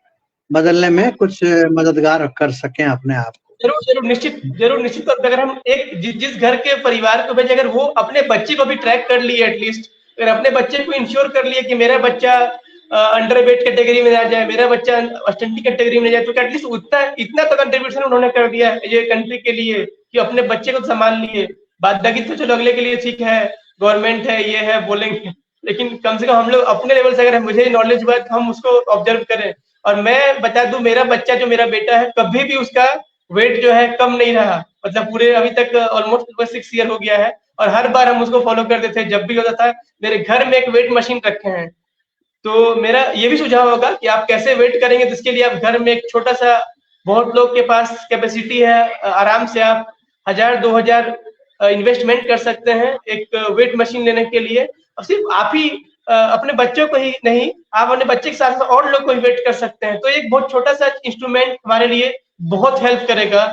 बदलने में कुछ मददगार कर सकें अपने आप को। जरूर निश्चित तौर पर अगर हम एक जिस घर के परिवार को भेजे, अगर वो अपने बच्चे को भी ट्रैक कर लिए, एटलीस्ट अगर अपने बच्चे को इंश्योर कर लिए कि मेरा बच्चा अंडरवेट कैटेगरी में आ जाए, मेरा बच्चा स्टंटी कैटेगरी में जाए, तो एटलीस्ट इतना तो कंट्रीब्यूशन उन्होंने कर दिया ये कंट्री के लिए कि अपने बच्चे को संभाल लिए। बाकी तो चलो अगले के लिए ठीक है, गवर्नमेंट है, ये है, बोलेंगे, लेकिन कम से कम हम लोग अपने लेवल से, अगर मुझे नॉलेज हुआ तो हम उसको ऑब्जर्व करें। और मैं बता दूं, मेरा बच्चा जो मेरा बेटा है, कभी भी उसका वेट जो है कम नहीं रहा, मतलब पूरे अभी तक ऑलमोस्ट 6 ईयर हो गया है, और हर बार हम उसको फॉलो करते थे। जब भी होता था, मेरे घर में एक वेट मशीन रखे हैं, तो मेरा ये भी सुझाव होगा कि आप कैसे वेट करेंगे, तो इसके लिए आप घर में एक छोटा सा, बहुत लोग के पास कैपेसिटी है, आराम से आप 1000-2000 इन्वेस्टमेंट कर सकते हैं एक वेट मशीन लेने के लिए। और सिर्फ आप ही अपने बच्चों को ही नहीं, आप अपने बच्चे के साथ और लोग को वेट कर सकते हैं। तो एक बहुत छोटा सा इंस्ट्रूमेंट हमारे लिए बहुत हेल्प करेगा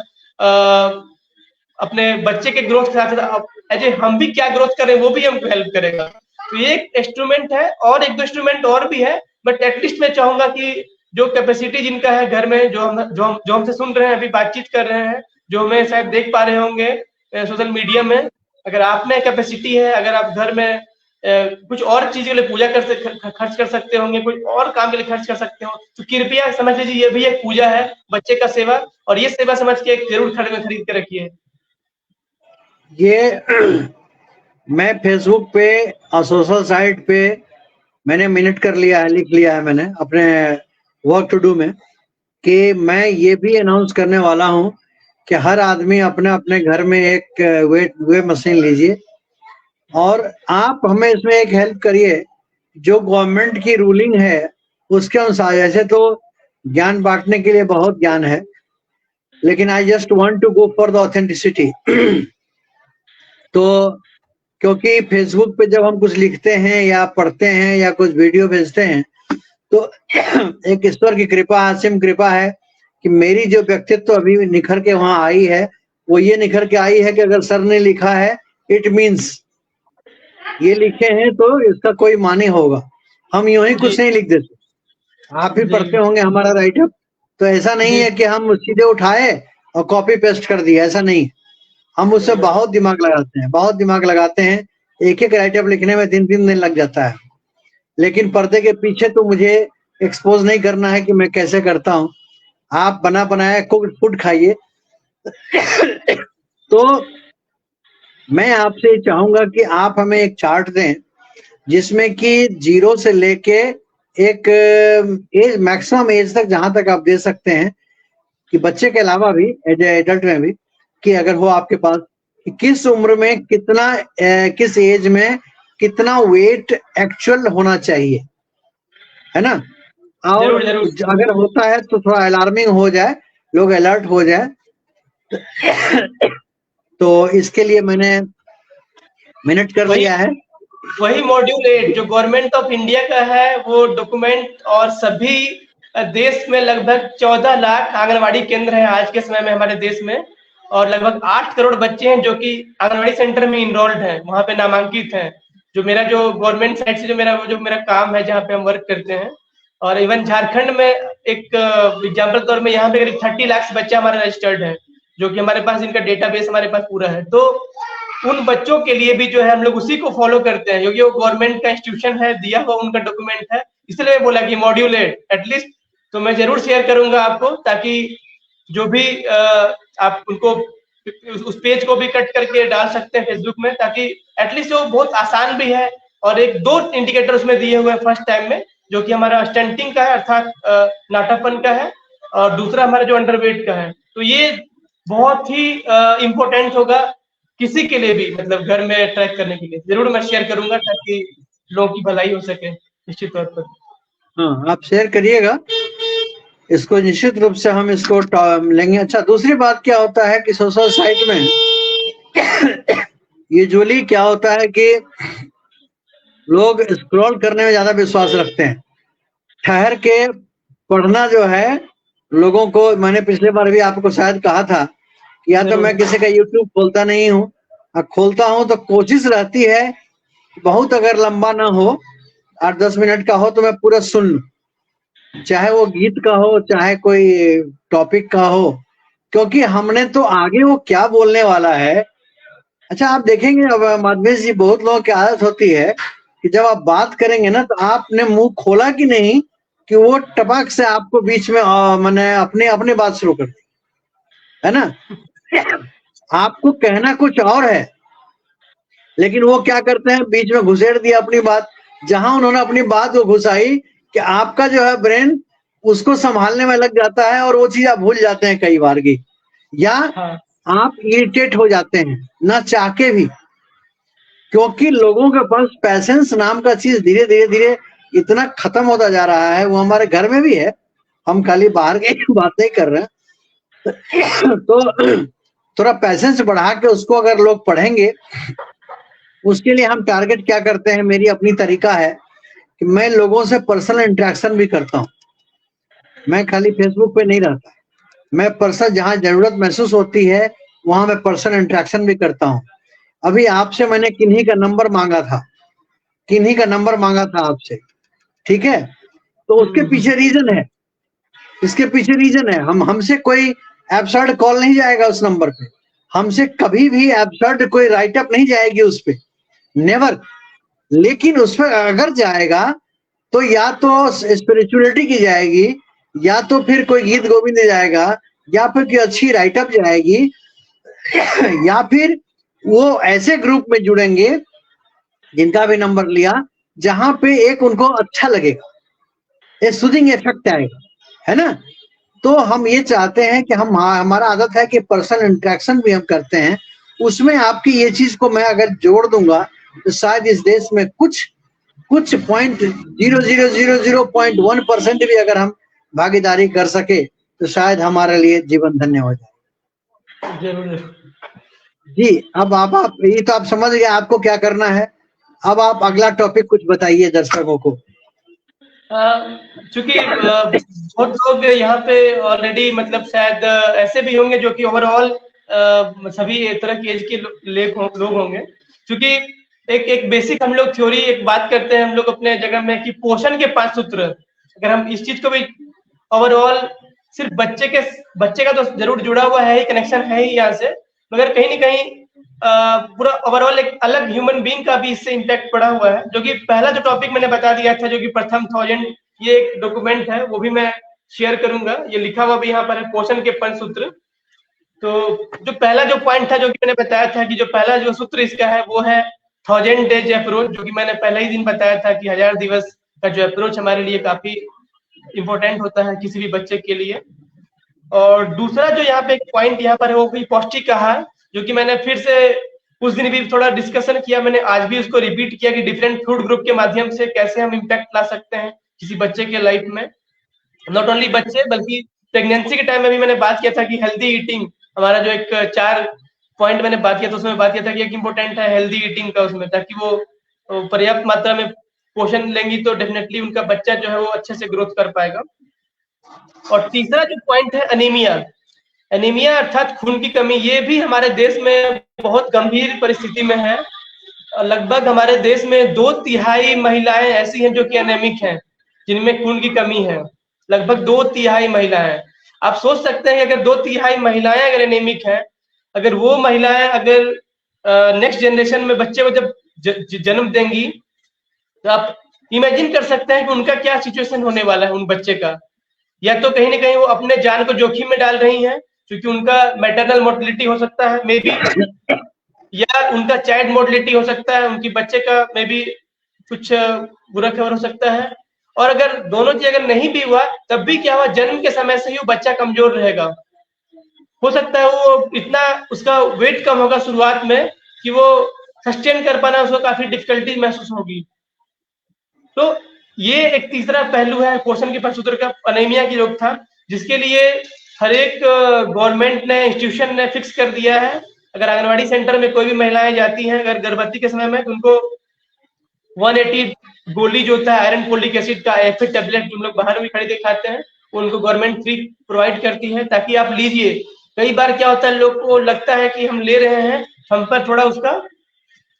अपने बच्चे के ग्रोथ के साथ। एज हम भी क्या ग्रोथ करें वो भी हमको हेल्प करेगा। तो ये एक इंस्ट्रूमेंट है, और एक दो इंस्ट्रूमेंट और भी है, बट एटलीस्ट मैं चाहूंगा कि जो कैपेसिटी जिनका है घर में, जो हमसे सुन रहे हैं, अभी बातचीत कर रहे हैं, जो हमें शायद देख पा रहे होंगे सोशल मीडिया में, अगर आप में कैपेसिटी है, अगर आप घर में कुछ और चीज के लिए पूजा खर्च कर सकते होंगे, कुछ और काम के लिए खर्च कर सकते हो, तो कृपया समझ लीजिए ये भी एक पूजा है, बच्चे का सेवा, और ये सेवा समझ के जरूर खरीद के रखिए। ये मैं फेसबुक पे और सोशल साइट पे मैंने मिनट कर लिया है, लिख लिया है मैंने अपने वर्क टू डू में, कि मैं ये भी अनाउंस करने वाला हूँ कि हर आदमी अपने अपने घर में एक वेट मशीन लीजिए, और आप हमें इसमें एक हेल्प करिए, जो गवर्नमेंट की रूलिंग है उसके अनुसार। ऐसे तो ज्ञान बांटने के लिए बहुत ज्ञान है, लेकिन I just want to go for the authenticity. तो क्योंकि फेसबुक पे जब हम कुछ लिखते हैं या पढ़ते हैं या कुछ वीडियो भेजते हैं, तो एक ईश्वर की कृपा, असीम कृपा है कि मेरी जो व्यक्तित्व अभी निखर के वहां आई है, वो ये निखर के आई है कि अगर सर ने लिखा है, इट मीन्स ये लिखे हैं तो इसका कोई माने होगा। हम यूं ही कुछ नहीं लिख देते, आप भी पढ़ते होंगे हमारा राइटअप, तो ऐसा नहीं है कि हम सीधे उठाए और कॉपी पेस्ट कर दिया, ऐसा नहीं। हम उससे बहुत दिमाग लगाते हैं, एक एक राइटअप लिखने में 3 दिन लग जाता है। लेकिन पर्दे के पीछे तो मुझे एक्सपोज नहीं करना है कि मैं कैसे करता हूँ। आप बना बनाया फूड खाइए। तो मैं आपसे चाहूंगा कि आप हमें एक चार्ट दें जिसमें कि 0 से लेके एक एज, मैक्सिमम एज तक, जहां तक आप दे सकते हैं, कि बच्चे के अलावा भी एडल्ट में भी, कि अगर हो आपके पास, कि किस उम्र में कितना, किस एज में कितना वेट एक्चुअल होना चाहिए, है ना। और अगर होता है तो थोड़ा अलार्मिंग हो जाए, लोग अलर्ट हो जाए। तो इसके लिए मैंने मिनट कर लिया है। वही मॉड्यूल 8 जो गवर्नमेंट ऑफ इंडिया का है वो डॉक्यूमेंट, और सभी देश में लगभग 14 लाख आंगनवाड़ी केंद्र हैं आज के समय में हमारे देश में, और लगभग 8 करोड़ बच्चे हैं जो कि आंगनवाड़ी सेंटर में इनरोल्ड हैं, वहां पे नामांकित हैं। जो मेरा जो गवर्नमेंट साइड से जो मेरा काम है जहाँ पे हम वर्क करते हैं, और इवन झारखंड में एक एग्जाम्पल तौर में यहाँ पे करीब 30 लाख बच्चा हमारा रजिस्टर्ड है, जो कि हमारे पास इनका डेटाबेस हमारे पास पूरा है। तो उन बच्चों के लिए भी जो है हम लोग उसी को फॉलो करते हैं, क्योंकि वो गवर्नमेंट का इंस्टीट्यूशन है, दिया हुआ उनका डॉक्यूमेंट है। इसलिए मैं बोला कि मॉड्यूल 8 एटलीस्ट तो मैं जरूर शेयर करूंगा आपको, ताकि जो भी आप उनको उस पेज को भी कट करके डाल सकते हैं फेसबुक में, ताकि एटलीस्ट वो बहुत आसान भी है। और एक 2 इंडिकेटर उसमें दिए हुए हैं फर्स्ट टाइम में, जो कि हमारा स्टंटिंग का है अर्थात नाटापन का है, और दूसरा हमारा जो अंडरवेट का है। तो ये बहुत ही इम्पोर्टेंट होगा किसी के लिए भी, मतलब घर में ट्रैक करने के लिए। जरूर मैं शेयर करूंगा ताकि लोगों की भलाई हो सके निश्चित तौर पर। हाँ, आप शेयर करिएगा इसको, निश्चित रूप से हम इसको लेंगे। अच्छा, दूसरी बात क्या होता है कि सोशल साइट में यूजुअली क्या होता है कि लोग स्क्रॉल करने में ज्यादा विश्वास रखते हैं। ठहर के पढ़ना जो है लोगों को, मैंने पिछले बार भी आपको शायद कहा था कि या तो मैं किसी का यूट्यूब खोलता नहीं हूँ, खोलता हूँ तो कोशिश रहती है बहुत, अगर लंबा ना हो 8-10 मिनट का हो तो मैं पूरा सुन लूं, चाहे वो गीत का हो चाहे कोई टॉपिक का हो, क्योंकि हमने तो आगे वो क्या बोलने वाला है। अच्छा, आप देखेंगे अब माधवेश जी, बहुत लोगों की आदत होती है कि जब आप बात करेंगे ना तो आपने मुंह खोला कि नहीं कि वो टपक से आपको बीच में मैंने अपने बात शुरू कर दी, है ना। आपको कहना कुछ और है, लेकिन वो क्या करते हैं, बीच में घुसेड़ दिया अपनी बात। जहां उन्होंने अपनी बात को घुसाई कि आपका जो है ब्रेन उसको संभालने में लग जाता है, और वो चीज आप भूल जाते हैं कई बार की, या आप इरिटेट हो जाते हैं ना चाह के भी, क्योंकि लोगों के पास पैसेंस नाम का चीज धीरे धीरे इतना खत्म होता जा रहा है। वो हमारे घर में भी है, हम खाली बाहर की बात नहीं कर रहे हैं। तो थोड़ा पैसेंस बढ़ा के उसको अगर लोग पढ़ेंगे, उसके लिए हम टारगेट क्या करते हैं, मेरी अपनी तरीका है कि मैं लोगों से पर्सनल इंटरेक्शन भी करता हूँ। मैं खाली फेसबुक पे नहीं रहता, मैं पर्सनल जहाँ जरूरत महसूस होती है वहां मैं पर्सनल इंटरेक्शन भी करता हूँ। अभी आपसे मैंने किन्हीं का नंबर मांगा था आपसे, ठीक है। तो उसके पीछे रीजन है, इसके पीछे रीजन है, हमसे कोई एब्सर्ड कॉल नहीं जाएगा उस नंबर पे, हमसे कभी भी एब्सर्ड कोई राइटअप नहीं जाएगी उस पे, नेवर। लेकिन उस पर अगर जाएगा तो या तो स्पिरिचुअलिटी की जाएगी, या तो फिर कोई गीत गोविंद जाएगा, या फिर कोई अच्छी राइटअप जाएगी, या फिर वो ऐसे ग्रुप में जुड़ेंगे जिनका भी नंबर लिया जहां पे एक उनको अच्छा लगेगा, एक सूदिंग इफेक्ट आएगा, है ना। तो हम ये चाहते हैं कि हमारा आदत है कि पर्सनल इंटरेक्शन भी हम करते हैं, उसमें आपकी ये चीज को मैं अगर जोड़ दूंगा तो शायद इस देश में कुछ 0.0001% भी अगर हम भागीदारी कर सके तो शायद हमारे लिए जीवन धन्य हो जाए। जरूर जी, अब आप ये तो आप समझ गए आपको क्या करना है। अब आप अगला टॉपिक कुछ बताइए दर्शकों को। चूंकि बहुत लोग यहाँ पे ऑलरेडी, मतलब शायद ऐसे भी होंगे जो कि ओवरऑल सभी तरह की एज के लोग होंगे। क्योंकि एक बेसिक हम लोग थ्योरी एक बात करते हैं हम लोग अपने जगह में कि पोषण के 5 सूत्र। अगर हम इस चीज को भी ओवरऑल सिर्फ बच्चे का तो जरूर जुड़ा हुआ है ही, कनेक्शन है ही यहाँ से, मगर कहीं ना कहीं पूरा ओवरऑल एक अलग ह्यूमन बीइंग का भी इससे इम्पैक्ट पड़ा हुआ है। जो कि पहला जो टॉपिक मैंने बता दिया था, जो कि प्रथम 1000, ये एक डॉक्यूमेंट है, वो भी मैं शेयर करूंगा। ये लिखा हुआ भी यहाँ पर है, पोषण के 5 सूत्र। तो जो पहला जो पॉइंट था जो कि मैंने बताया था कि जो पहला जो सूत्र इसका है वो है 1000 डेज अप्रोच, जो कि मैंने पहले ही दिन बताया था कि 1000 दिवस का जो अप्रोच हमारे लिए काफी इंपॉर्टेंट होता है किसी भी बच्चे के लिए। और दूसरा जो यहाँ पे एक पॉइंट यहाँ पर है वो भी पौष्टिक आहार, जो कि मैंने फिर से उस दिन भी थोड़ा डिस्कशन किया, मैंने आज भी उसको रिपीट किया कि डिफरेंट फूड ग्रुप के माध्यम से कैसे हम इम्पैक्ट ला सकते हैं किसी बच्चे के लाइफ में। नॉट ओनली बच्चे बल्कि प्रेगनेंसी के टाइम में भी मैंने बात किया था कि हेल्दी ईटिंग, हमारा जो एक 4 पॉइंट मैंने बात किया था उसमें बात किया था कि एक इम्पोर्टेंट है हेल्दी ईटिंग का उसमें, ताकि वो पर्याप्त मात्रा में पोषण लेंगी तो डेफिनेटली उनका बच्चा जो है वो अच्छे से ग्रोथ कर पाएगा। और तीसरा जो पॉइंट है एनीमिया, एनीमिया अर्थात खून की कमी, ये भी हमारे देश में बहुत गंभीर परिस्थिति में है। लगभग हमारे देश में 2/3 महिलाएं ऐसी हैं जो कि एनेमिक हैं, जिनमें खून की कमी है। लगभग 2/3 महिलाएं। आप सोच सकते हैं कि अगर 2/3 महिलाएं अगर एनेमिक हैं, अगर वो महिलाएं अगर नेक्स्ट जनरेशन में बच्चे को जब जन्म देंगी, तो आप इमेजिन कर सकते हैं कि उनका क्या सिचुएशन होने वाला है उन बच्चे का। या तो कहीं ना कहीं वो अपने जान को जोखिम में डाल रही हैं, क्योंकि उनका मैटरनल मोर्टिलिटी हो सकता है मे बी, या उनका चाइल्ड मोर्टिलिटी हो सकता है, उनकी बच्चे का मे बी कुछ बुरा खबर हो सकता है। और अगर दोनों चीज अगर नहीं भी हुआ, तब भी क्या हुआ, जन्म के समय से ही वो बच्चा कमजोर रहेगा। हो सकता है वो इतना उसका वेट कम होगा शुरुआत में कि वो सस्टेन कर पाना उसको काफी डिफिकल्टी महसूस होगी। तो ये एक तीसरा पहलू है पोषण के प्रसूत्र का, एनीमिया की रोकथाम, जिसके लिए हर एक गवर्नमेंट ने, इंस्टीट्यूशन ने फिक्स कर दिया है। अगर आंगनबाड़ी सेंटर में कोई भी महिलाएं जाती हैं अगर गर्भवती के समय में, तो उनको 180 गोली जो होता है आयरन फोलिक एसिड का एफ टेबलेट, जो हम लोग बाहर भी खरीदे खाते हैं, उनको गवर्नमेंट फ्री प्रोवाइड करती है, ताकि आप लीजिए। कई बार क्या होता है, लोग को लगता है कि हम ले रहे हैं, हम पर थोड़ा उसका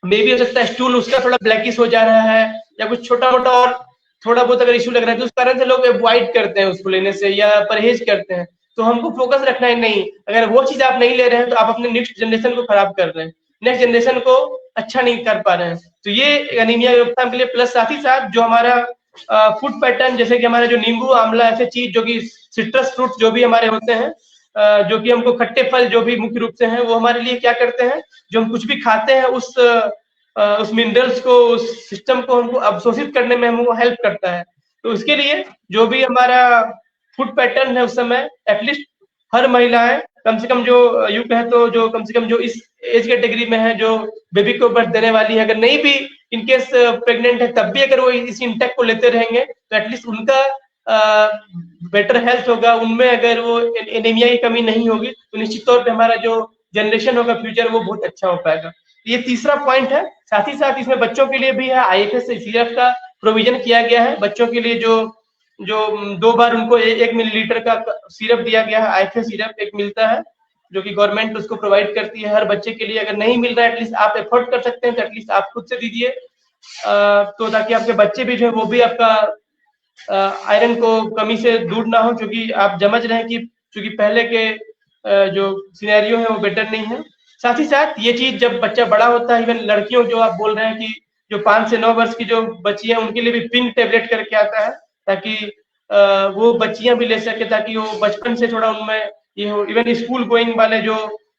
मे भी हो सकता है स्टूल उसका थोड़ा ब्लैकिश हो जा रहा है, या कुछ छोटा मोटा और थोड़ा बहुत अगर इश्यू लग रहा है, तो उस कारण से लोग अवॉइड करते हैं उसको लेने से या परहेज करते हैं। तो हमको फोकस रखना है, नहीं, अगर वो चीज आप नहीं ले रहे हैं तो आप अपने नेक्स्ट जनरेशन को खराब कर रहे हैं, नेक्स्ट जनरेशन को अच्छा नहीं कर पा रहे हैं। तो ये एनीमिया रोकथाम के लिए, प्लस साथ ही साथ जो हमारा फूड पैटर्न, जैसे कि हमारे जो नींबू, आंवला, ऐसे चीज जो कि सिट्रस फ्रूट जो भी हमारे होते हैं, जो कि हमको खट्टे फल जो भी मुख्य रूप से हैं, वो हमारे लिए क्या करते हैं, जो हम कुछ भी खाते हैं उस मिनरल्स को, उस सिस्टम को हमको अवशोषित करने में हमको हेल्प करता है। तो उसके लिए जो भी हमारा फूड पैटर्न है, उस समय एटलीस्ट हर महिलाएं कम से कम जो यूं कहे तो जो कम से कम जो इस एज कैटेगरी में है, जो बेबी को बर्थ देने वाली है, अगर नहीं भी इनकेस प्रेग्नेंट है, तब भी अगर वो इस इंटेक को लेते रहेंगे तो एटलीस्ट उनका बेटर हेल्थ होगा। उनमें अगर वो एनीमिया की कमी नहीं होगी तो निश्चित तौर पे हमारा जो जनरेशन होगा फ्यूचर, वो बहुत अच्छा हो पाएगा। ये तीसरा पॉइंट है। साथ ही साथ इसमें बच्चों के लिए भी है, IFS सीरप का प्रोविजन किया गया है बच्चों के लिए, जो 2 बार उनको 1 मिलीलीटर का सिरप दिया गया है। IFS सिरप एक मिलता है जो कि गवर्नमेंट उसको प्रोवाइड करती है हर बच्चे के लिए। अगर नहीं मिल रहा है, एटलीस्ट आप एफोर्ड कर सकते हैं तो एटलीस्ट आप खुद से दीजिए, तो ताकि आपके बच्चे भी जो है वो भी आपका आयरन को कमी से दूर ना हो, क्योंकि आप समझ रहे हैं कि चूंकि पहले के जो सिनेरियो है वो बेटर नहीं है। साथ ही साथ ये चीज जब बच्चा बड़ा होता है, इवन लड़कियों जो आप बोल रहे हैं कि जो 5 से 9 वर्ष की जो बच्ची है, उनके लिए भी पिंक टेबलेट करके आता है, ताकि वो बच्चियां भी ले सके, ताकि वो बचपन से थोड़ा उनमें ये हो। इवन स्कूल गोइंग वाले जो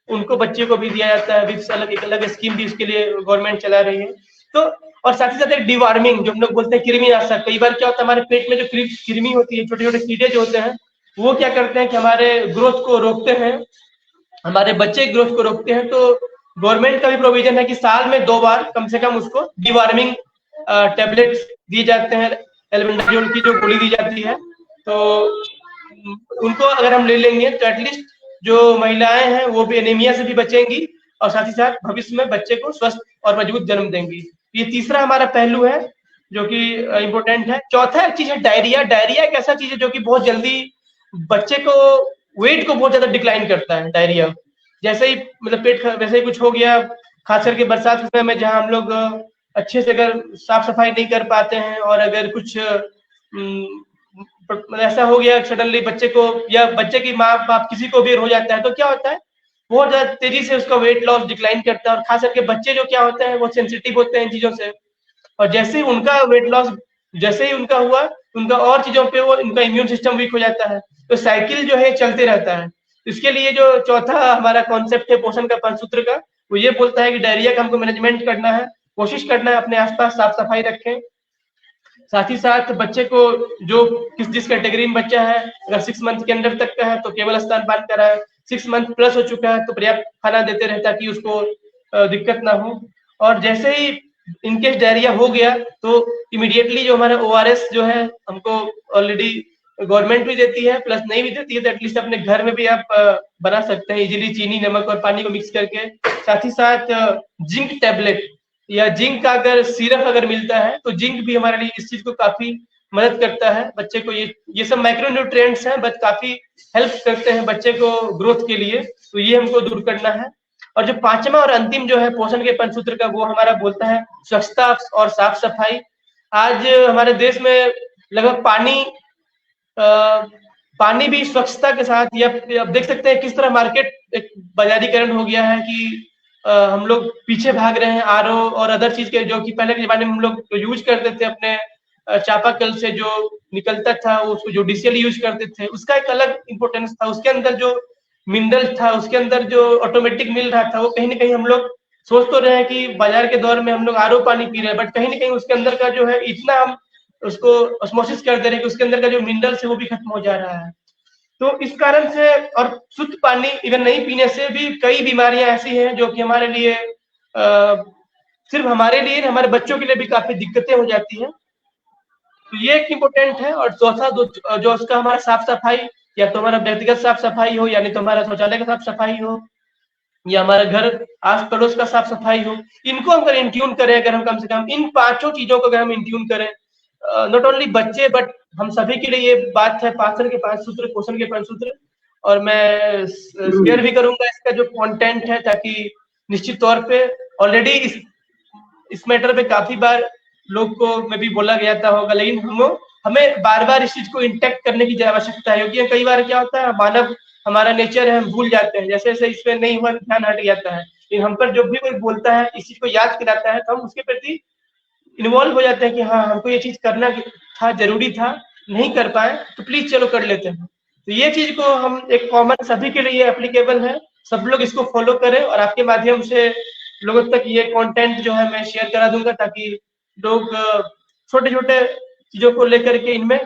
उनको बच्चे को भी दिया जाता है, विक्स अलग एक अलग स्कीम भी उसके लिए गवर्नमेंट चला रही है। तो और साथ ही साथ एक डिवार्मिंग, जो हम लोग बोलते हैं कृमिनाशक। कई बार क्या होता है, हमारे पेट में जो कृमि होती है, छोटे छोटे कीड़े जो होते हैं, वो क्या करते हैं कि हमारे ग्रोथ को रोकते हैं, हमारे बच्चे की ग्रोथ को रोकते हैं। तो गवर्नमेंट का भी प्रोविजन है कि साल में 2 बार कम से कम उसको डिवार्मिंग टेबलेट्स दिए जाते हैं, एल्बेंडाजोल की जो गोली दी जाती है। तो उनको अगर हम ले लेंगे तो एटलीस्ट जो महिलाएं हैं वो भी एनीमिया से भी बचेंगी, और साथ ही साथ भविष्य में बच्चे को स्वस्थ और मजबूत जन्म देंगी। ये तीसरा हमारा पहलू है जो कि इम्पोर्टेंट है। चौथा एक चीज है डायरिया। डायरिया एक ऐसा चीज है जो कि बहुत जल्दी बच्चे को वेट को बहुत ज्यादा डिक्लाइन करता है। डायरिया जैसे ही मतलब पेट वैसे ही कुछ हो गया, खास करके बरसात के समय में, जहाँ हम लोग अच्छे से अगर साफ सफाई नहीं कर पाते हैं, और अगर कुछ ऐसा हो गया सडनली बच्चे को या बच्चे की माँ बाप किसी को भी हो जाता है, तो क्या होता है, बहुत ज्यादा तेजी से उसका वेट लॉस डिक्लाइन करता है। और खास करके बच्चे जो क्या होते हैं, वो सेंसिटिव होते हैं इन चीजों से, और जैसे ही उनका वेट लॉस जैसे ही उनका हुआ, उनका और चीजों पे वो उनका इम्यून सिस्टम वीक हो जाता है। तो साइकिल जो है चलते रहता है। इसके लिए जो चौथा हमारा कॉन्सेप्ट है पोषण का पंचसूत्र का, वो ये बोलता है कि डायरिया का हमको मैनेजमेंट करना है, कोशिश करना है अपने आसपास साफ सफाई रखें। साथ ही साथ बच्चे को जो जिस कैटेगरी में बच्चा है, अगर 6 मंथ के अंदर तक का है तो केवल स्तनपान कराएं, 6 मंथ प्लस हो चुका है तो पर्याप्त खाना देते रहे ताकि उसको दिक्कत ना हो। और जैसे ही इनकेस डायरिया हो गया तो इमीडिएटली जो हमारा ORS जो है हमको ऑलरेडी गवर्नमेंट भी देती है, प्लस नहीं भी देती है तो एटलीस्ट अपने घर में भी आप बना सकते हैं इजीली, चीनी, नमक और पानी को मिक्स करके। साथ ही साथ जिंक टैबलेट, या जिंक का अगर सिरप अगर मिलता है तो जिंक भी हमारे लिए इस चीज को काफी मदद करता है। बच्चे को ये सब माइक्रो न्यूट्रिएंट्स हैं, बट काफी हेल्प करते हैं बच्चे को ग्रोथ के लिए, तो ये हमको दूर करना है। और जो पांचवा और अंतिम जो है पोषण के पंचसूत्र का, वो हमारा बोलता है स्वच्छता और साफ सफाई। आज हमारे देश में लगभग पानी भी स्वच्छता के साथ, या अब देख सकते हैं किस तरह मार्केट एक बाजारीकरण हो गया है कि हम लोग पीछे भाग रहे हैं आरओ और अदर चीज के, जो कि पहले के जमाने में हम लोग यूज करते थे अपने चापाकल से जो निकलता था उसको जुडिशियली यूज करते थे, उसका एक अलग इंपॉर्टेंस था। उसके अंदर जो मिनरल था, उसके अंदर जो ऑटोमेटिक मिल रहा था, वो कहीं ना कहीं हम लोग सोच तो रहे हैं कि बाजार के दौर में हम लोग आरओ पानी पी रहे हैं, बट कहीं ना कहीं उसके अंदर का जो है इतना हम उसको ऑस्मोसिस कर दे रहे हैं कि उसके अंदर का जो मिनरल्स है वो भी खत्म हो जा रहा है। तो इस कारण से, और शुद्ध पानी इवन नहीं पीने से भी कई बीमारियां ऐसी हैं जो कि हमारे लिए सिर्फ हमारे लिए, हमारे बच्चों के लिए भी काफी दिक्कतें हो जाती हैं। तो ये एक इम्पोर्टेंट है। और चौथा जो उसका हमारा साफ सफाई, या तो हमारा व्यक्तिगत साफ सफाई हो, यानी तो हमारा शौचालय का साफ सफाई हो, या हमारा घर आस पड़ोस का साफ सफाई हो, इनको अगर इंट्यून करें, अगर हम कम से कम इन पांचों चीजों को अगर हम इंट्यून करें, नॉट ओनली बच्चे बट हम सभी के लिए ये बात है पाचन के पांच सूत्र, पोषण के पांच सूत्र। और मैं शेयर भी करूंगा इसका जो कंटेंट है, ताकि निश्चित तौर पे ऑलरेडी इस मैटर पे काफी बार लोग को में भी बोला गया था होगा, लेकिन हमें बार बार इस चीज को इंटेक्ट करने की आवश्यकता है, क्योंकि कई बार क्या होता है, मानव हमारा नेचर है, हम भूल जाते हैं, जैसे जैसे इसमें नहीं हुआ ध्यान हट जाता है। लेकिन हम पर जब भी कोई बोलता है, इस चीज को याद कराता है, तो हम उसके प्रति इन्वॉल्व हो जाते हैं कि हाँ हमको ये चीज करना था, जरूरी था, नहीं कर पाए तो प्लीज चलो कर लेते हैं। तो ये चीज को हम एक कॉमन सभी के लिए एप्लीकेबल है, सब लोग इसको फॉलो करें, और आपके माध्यम से लोगों तक ये कंटेंट जो है मैं शेयर करा दूंगा, ताकि लोग छोटे छोटे चीजों को लेकर के इनमें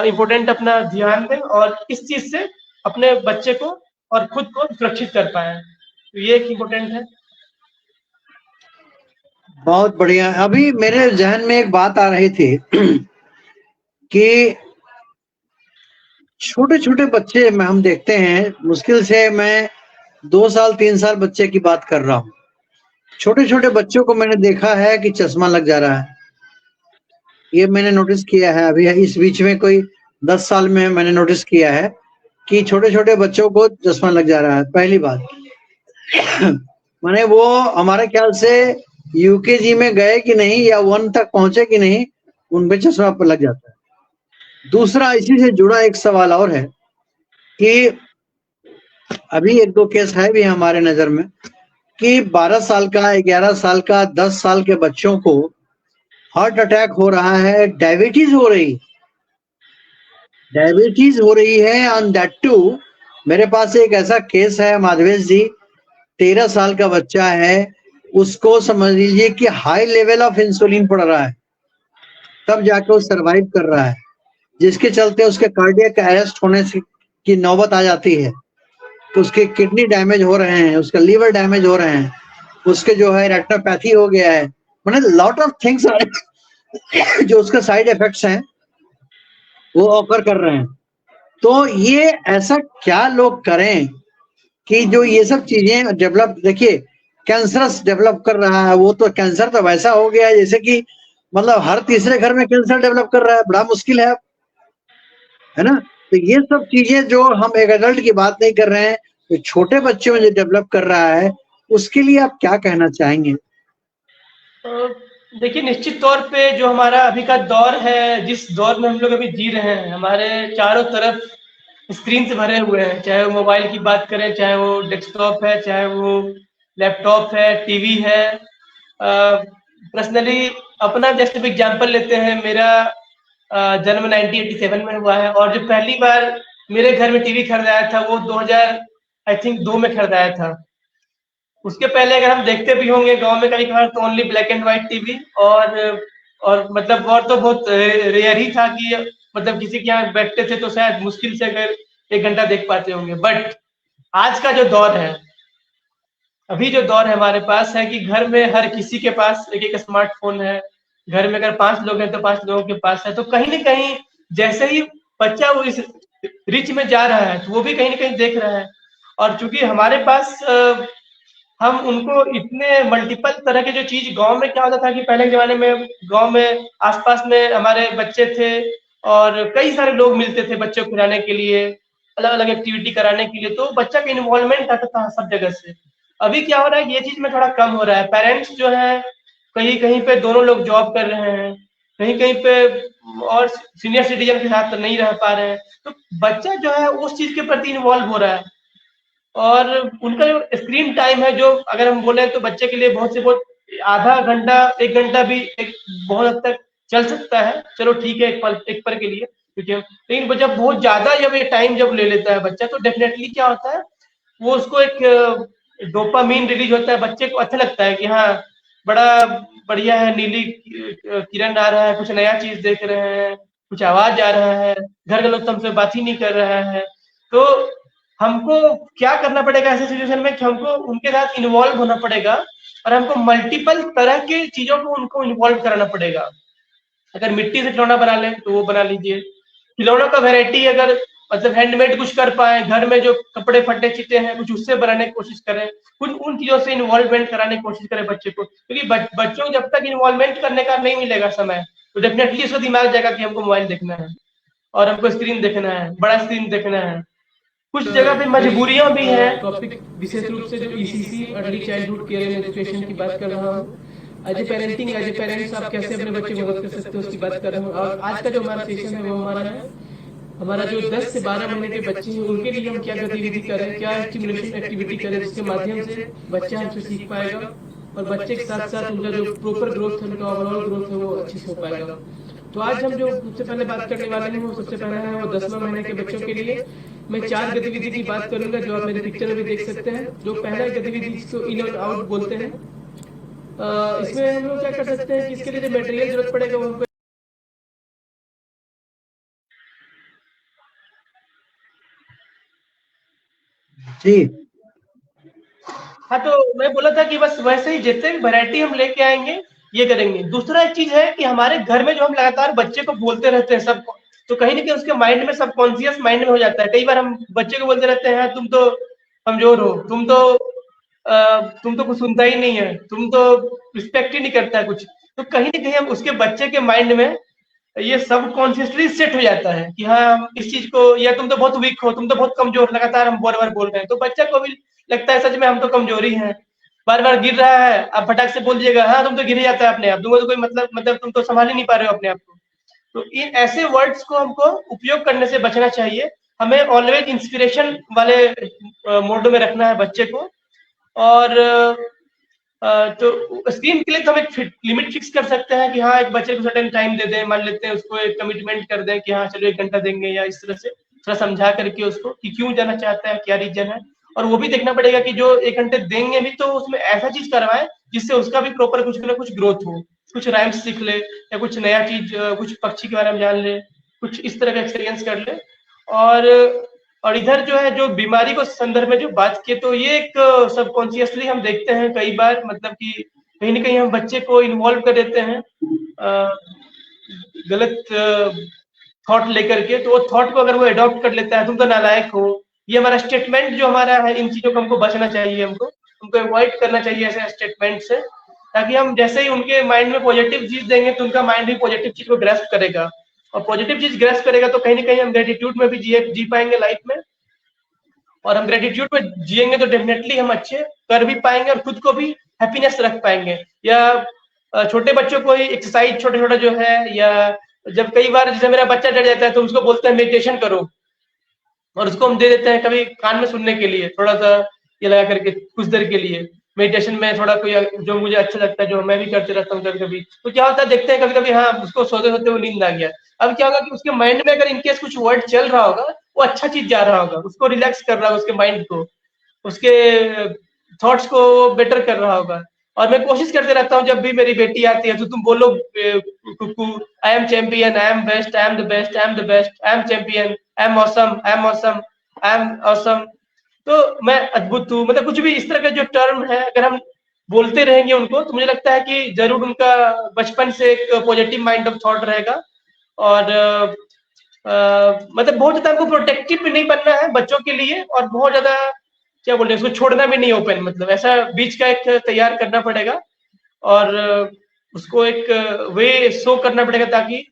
इम्पोर्टेंट अपना ध्यान दें और इस चीज से अपने बच्चे को और खुद को सुरक्षित कर पाए। तो ये एक इम्पोर्टेंट है। बहुत बढ़िया। अभी मेरे जहन में एक बात आ रही थी कि छोटे छोटे बच्चे में हम देखते हैं, मुश्किल से मैं 2 साल 3 साल बच्चे की बात कर रहा हूँ, छोटे छोटे बच्चों को मैंने देखा है कि चश्मा लग जा रहा है। ये मैंने नोटिस किया है। अभी इस बीच में कोई 10 साल में मैंने नोटिस किया है कि छोटे छोटे बच्चों को चश्मा लग जा रहा है। पहली बात माने वो हमारे ख्याल से यूकेजी में गए कि नहीं, या 1 तक पहुंचे कि नहीं, उन पे चश्मा पर लग जाता है। दूसरा इसी से जुड़ा एक सवाल और है कि अभी 1-2 केस है भी हमारे नजर में कि 12 साल का, 11 साल का, 10 साल के बच्चों को हार्ट अटैक हो रहा है, डायबिटीज हो रही है। ऑन दैट टू मेरे पास एक ऐसा केस है, माधवेश जी, 13 साल का बच्चा है, उसको समझ लीजिए कि हाई लेवल ऑफ इंसुलिन पड़ रहा है, तब जाके वो सरवाइव कर रहा है, जिसके चलते उसके कार्डियक अरेस्ट होने की नौबत आ जाती है। तो उसके किडनी डैमेज हो रहे हैं, उसका लीवर डैमेज हो रहे हैं, उसके जो है रेटिनोपैथी हो गया है, मतलब लॉट ऑफ थिंग्स जो उसके साइड इफेक्ट्स हैं वो ऑकर कर रहे हैं। तो ये ऐसा क्या लोग करें कि जो ये सब चीजें डेवलप, देखिए कैंसरस डेवलप कर रहा है, वो तो कैंसर तो वैसा हो गया है जैसे कि मतलब हर तीसरे घर में कैंसर डेवलप कर रहा है, बड़ा मुश्किल है ना। तो ये सब चीजें जो हम एक एडल्ट की बात नहीं कर रहे हैं, तो छोटे बच्चे में जो डेवलप कर रहा है, उसके लिए आप क्या कहना चाहेंगे? देखिए, निश्चित तौर पे जो हमारा अभी का दौर है, जिस दौर में हम लोग अभी जी रहे हैं, हमारे चारों तरफ स्क्रीन से भरे हुए हैं, चाहे वो मोबाइल की बात करें, चाहे वो डेस्कटॉप है, चाहे वो लैपटॉप है, टीवी है। पर्सनली अपना जैसे एग्जांपल लेते हैं, मेरा जन्म 1987 में हुआ है, और जो पहली बार मेरे घर में टीवी खरीदाया था वो 2002 में खरीदाया था। उसके पहले अगर हम देखते भी होंगे गांव में कभी कभार, तो only black and white TV, और मतलब और तो बहुत रेयर ही था कि मतलब किसी के यहाँ बैठते थे तो शायद मुश्किल से अगर 1 घंटा देख पाते होंगे। बट आज का जो दौर है, अभी जो दौर है हमारे पास है कि घर में हर किसी के पास एक एक स्मार्टफोन है। घर में अगर 5 लोग हैं तो 5 लोगों के पास है। तो कहीं ना कहीं जैसे ही बच्चा वो इस रिच में जा रहा है, तो वो भी कहीं ना कहीं देख रहा है। और चूंकि हमारे पास हम उनको इतने मल्टीपल तरह के जो चीज गांव में क्या होता था कि पहले के जमाने में गांव में आसपास में हमारे बच्चे थे और कई सारे लोग मिलते थे बच्चों को खिलाने के लिए, अलग अलग एक्टिविटी कराने के लिए, तो बच्चा का इन्वॉल्वमेंट आता था सब जगह से। अभी क्या हो रहा है, ये चीज में थोड़ा कम हो रहा है। पेरेंट्स जो है कहीं कहीं पे दोनों लोग जॉब कर रहे हैं, कहीं कहीं पे और सीनियर सिटीजन के साथ नहीं रह पा रहे हैं, तो बच्चा जो है उस चीज के प्रति इन्वॉल्व हो रहा है। और उनका जो स्क्रीन टाइम है, जो अगर हम बोले तो बच्चे के लिए बहुत से बहुत आधा घंटा 1 घंटा भी एक बहुत हद तक चल सकता है, चलो ठीक है एक पल के लिए, क्योंकि लेकिन जब बहुत ज्यादा जब ये टाइम जब ले लेता है बच्चा, तो डेफिनेटली क्या होता है, वो उसको एक डोपामीन रिलीज होता है, बच्चे को अच्छा लगता है कि हाँ बड़ा बढ़िया है, नीली किरण आ रहा है, कुछ नया चीज देख रहे हैं, कुछ आवाज आ रहा है, घर के लोग तो हमसे बात ही नहीं कर रहा है। तो हमको क्या करना पड़ेगा ऐसे सिचुएशन में कि हमको उनके साथ इन्वॉल्व होना पड़ेगा और हमको मल्टीपल तरह के चीजों को उनको इन्वॉल्व कराना पड़ेगा। अगर मिट्टी से खिलौना बना लें तो वो बना लीजिए, खिलौनों का वैरायटी अगर मतलब हैंडमेड कुछ कर पाए, घर में जो कपड़े फटे चिटे हैं कुछ उससे बनाने की कोशिश करें, कुछ उन चीजों से इन्वॉल्वमेंट कराने की कोशिश करें बच्चे को, क्योंकि बच्चों को जब तक इन्वॉल्वमेंट करने का नहीं मिलेगा समय, तो डेफिनेटली उसका दिमाग जाएगा कि हमको मोबाइल देखना है और हमको स्क्रीन देखना है, बड़ा स्क्रीन देखना है। कुछ जगह पे मजबूरियां भी हैं। टॉपिक विशेष रूप से जो ECC early childhood care and education की बात कर रहा हूँ। एज ए पेरेंट्स आप कैसे अपने बच्चे को मदद कर सकते हो उसकी बात कर रहा हूँ। और आज का जो हमारा सेशन है वो हमारा जो 10 से 12 महीने के बच्चे हैं उनके लिए हम क्या गतिविधि करें, क्या स्टिमुलेशन एक्टिविटी करें जिसके माध्यम से बच्चा हमसे सीख पाएगा और बच्चे के साथ साथ उनका जो प्रॉपर ग्रोथ है, उनका ओवरऑल ग्रोथ है वो अच्छे से हो पाएगा। तो आज हम जो सबसे पहले बात करने वाले हैं वो सबसे पहला है वो 10वें महीने के बच्चों के लिए मैं 4 गतिविधि की बात करूंगा जो आप मेरे पिक्चर में भी देख सकते हैं। जो पहला गतिविधि जिसको इन और आउट बोलते हैं, इसमें हम लोग क्या कर सकते हैं कि इसके लिए जो मटेरियल जरूरत पड़ेगा वो हमको जी। हाँ, तो मैं बोला था कि बस वैसे ही जितने भी वैरायटी हम लेके आएंगे ये करेंगे। दूसरा एक चीज है कि हमारे घर में जो हम लगातार बच्चे को बोलते रहते हैं सब, तो कहीं ना कहीं उसके माइंड में सबकॉन्शियस माइंड में हो जाता है। कई बार हम बच्चे को बोलते रहते हैं तुम तो कमजोर हो, तुम तो कुछ सुनता ही नहीं है, तुम तो रिस्पेक्ट ही नहीं करता है कुछ, तो कहीं ना कहीं हम उसके बच्चे के माइंड में ये सब कॉन्शियसली सेट हो जाता है कि हाँ हम इस चीज को, या तुम तो बहुत वीक हो, तुम तो बहुत कमजोर, लगातार हम बार बार बोल रहे हैं, तो बच्चा को भी लगता है सच में हम तो कमजोरी हैं, बार बार गिर रहा है, आप फटाक से बोल दीजिएगा हाँ तुम तो गिर ही जाता है अपने आप, तुमको तो कोई मतलब तुम तो संभाल ही नहीं पा रहे हो अपने आप को। तो इन ऐसे वर्ड्स को हमको उपयोग करने से बचना चाहिए। हमें ऑलवेज इंस्पिरेशन वाले मोड में रखना है बच्चे को। और तो स्क्रीन के लिए तो हम एक लिमिट फिक्स कर सकते हैं कि हाँ एक बच्चे को सर्टेन टाइम दे दें, मान लेते हैं उसको एक कमिटमेंट कर दें कि हाँ चलो 1 घंटा देंगे, या इस तरह से थोड़ा समझा करके उसको कि क्यों जाना चाहता है, क्या रीजन है। और वो भी देखना पड़ेगा कि जो 1 घंटे देंगे भी तो उसमें ऐसा चीज करवाएं जिससे उसका भी प्रॉपर कुछ ना कुछ ग्रोथ हो, कुछ राइम्स सीख ले या कुछ नया चीज, कुछ पक्षी के बारे में जान ले, कुछ इस तरह का एक्सपीरियंस कर ले। और इधर जो है जो बीमारी को संदर्भ में जो बात की, तो ये एक सबकॉन्शियसली हम देखते हैं कई बार, मतलब कि कहीं ना कहीं हम बच्चे को इन्वॉल्व कर देते हैं गलत थॉट लेकर के, तो वो थॉट को अगर वो अडॉप्ट कर लेता है तुम तो नालायक हो, ये हमारा स्टेटमेंट जो हमारा है, इन चीजों को हमको बचना चाहिए, हमको अवॉइड करना चाहिए ऐसे स्टेटमेंट से, ताकि हम जैसे ही उनके माइंड में पॉजिटिव चीज देंगे तो उनका माइंड भी पॉजिटिव चीज को ग्रैस्प करेगा, और पॉजिटिव चीज ग्रैस्प करेगा तो कहीं ना कहीं हम ग्रेटिट्यूड में भी जी पाएंगे लाइफ में, और हम ग्रेटिट्यूड में जिएंगे तो डेफिनेटली हम अच्छे कर भी पाएंगे और खुद को भी हैप्पीनेस रख पाएंगे। या छोटे बच्चों को ही एक्सरसाइज छोटा छोटा जो है, या जब कई बार जैसे मेरा बच्चा डर जाता है तो उसको बोलते हैं मेडिटेशन करो, और उसको हम दे देते हैं कभी कान में सुनने के लिए थोड़ा सा ये लगा करके कुछ देर के लिए मेडिटेशन में, थोड़ा कोई जो मुझे अच्छा लगता है जो मैं भी करते रहता हूँ कभी कभी, तो क्या होता है देखते हैं कभी कभी हाँ उसको सोते सोते वो नींद आ गया। अब क्या होगा कि उसके माइंड में अगर इनकेस कुछ वर्ड चल रहा होगा, वो अच्छा चीज जा रहा होगा, उसको रिलैक्स कर रहा होगा, उसके माइंड को, उसके थॉट्स को बेटर कर रहा होगा। और मैं कोशिश करते रहता हूँ जब भी मेरी बेटी आती है तो तुम बोलो Kuku, I am champion, I am best, I am the best, I am the best, I am champion, I am awesome, I am awesome, I am awesome, तो मैं अद्भुत हूँ, मतलब कुछ भी इस तरह का जो टर्म है अगर हम बोलते रहेंगे उनको, तो मुझे लगता है कि जरूर उनका बचपन से एक पॉजिटिव माइंड ऑफ थॉट रहेगा। और मतलब बहुत ज्यादा हमको प्रोटेक्टिव भी नहीं बनना है बच्चों के लिए, और बहुत ज्यादा क्या बोलते हैं उसको छोड़ना भी नहीं ओपन, मतलब ऐसा बीच का एक तैयार करना पड़ेगा और उसको एक वे शो करना पड़ेगा ताकि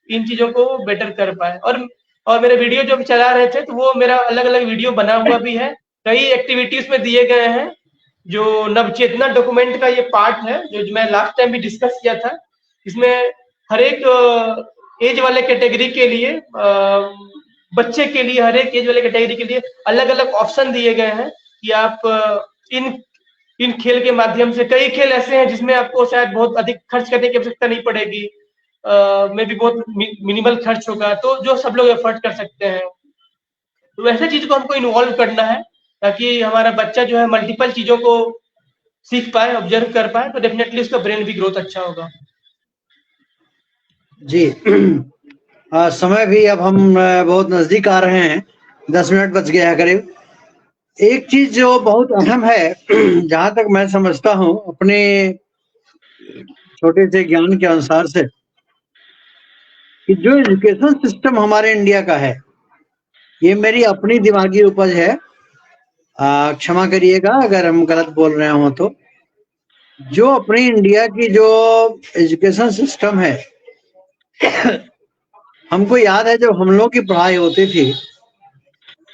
इन चीजों को बेटर कर पाए। और मेरे वीडियो जो चला रहे थे तो वो मेरा अलग अलग वीडियो बना हुआ भी है, कई एक्टिविटीज में दिए गए हैं। जो नवचेतना डॉक्यूमेंट का ये पार्ट है जो मैं लास्ट टाइम भी डिस्कस किया था, इसमें हर एक एज वाले कैटेगरी के लिए बच्चे के लिए, हर एक एज वाले कैटेगरी के लिए अलग अलग ऑप्शन दिए गए हैं कि आप इन खेल के माध्यम से, कई खेल ऐसे हैं जिसमें आपको शायद बहुत अधिक खर्च करने की आवश्यकता नहीं पड़ेगी, में भी बहुत मिनिमल खर्च होगा, तो जो सब लोग एफर्ट कर सकते हैं। तो वैसे चीज को हमको इन्वॉल्व करना है ताकि हमारा बच्चा जो है मल्टीपल चीजों को सीख पाए, ऑब्जर्व कर पाए, तो डेफिनेटली उसका ब्रेन भी ग्रोथ अच्छा होगा। जी समय भी अब हम बहुत नजदीक आ रहे हैं, 10 मिनट बच गया है करीब। एक चीज जो बहुत अहम है जहां तक मैं समझता हूं अपने छोटे से ज्ञान के अनुसार से, कि जो एजुकेशन सिस्टम हमारे इंडिया का है, ये मेरी अपनी दिमागी उपज है, क्षमा करिएगा अगर हम गलत बोल रहे हो तो। जो अपनी इंडिया की जो एजुकेशन सिस्टम है हमको याद है जब हम लोग की पढ़ाई होती थी,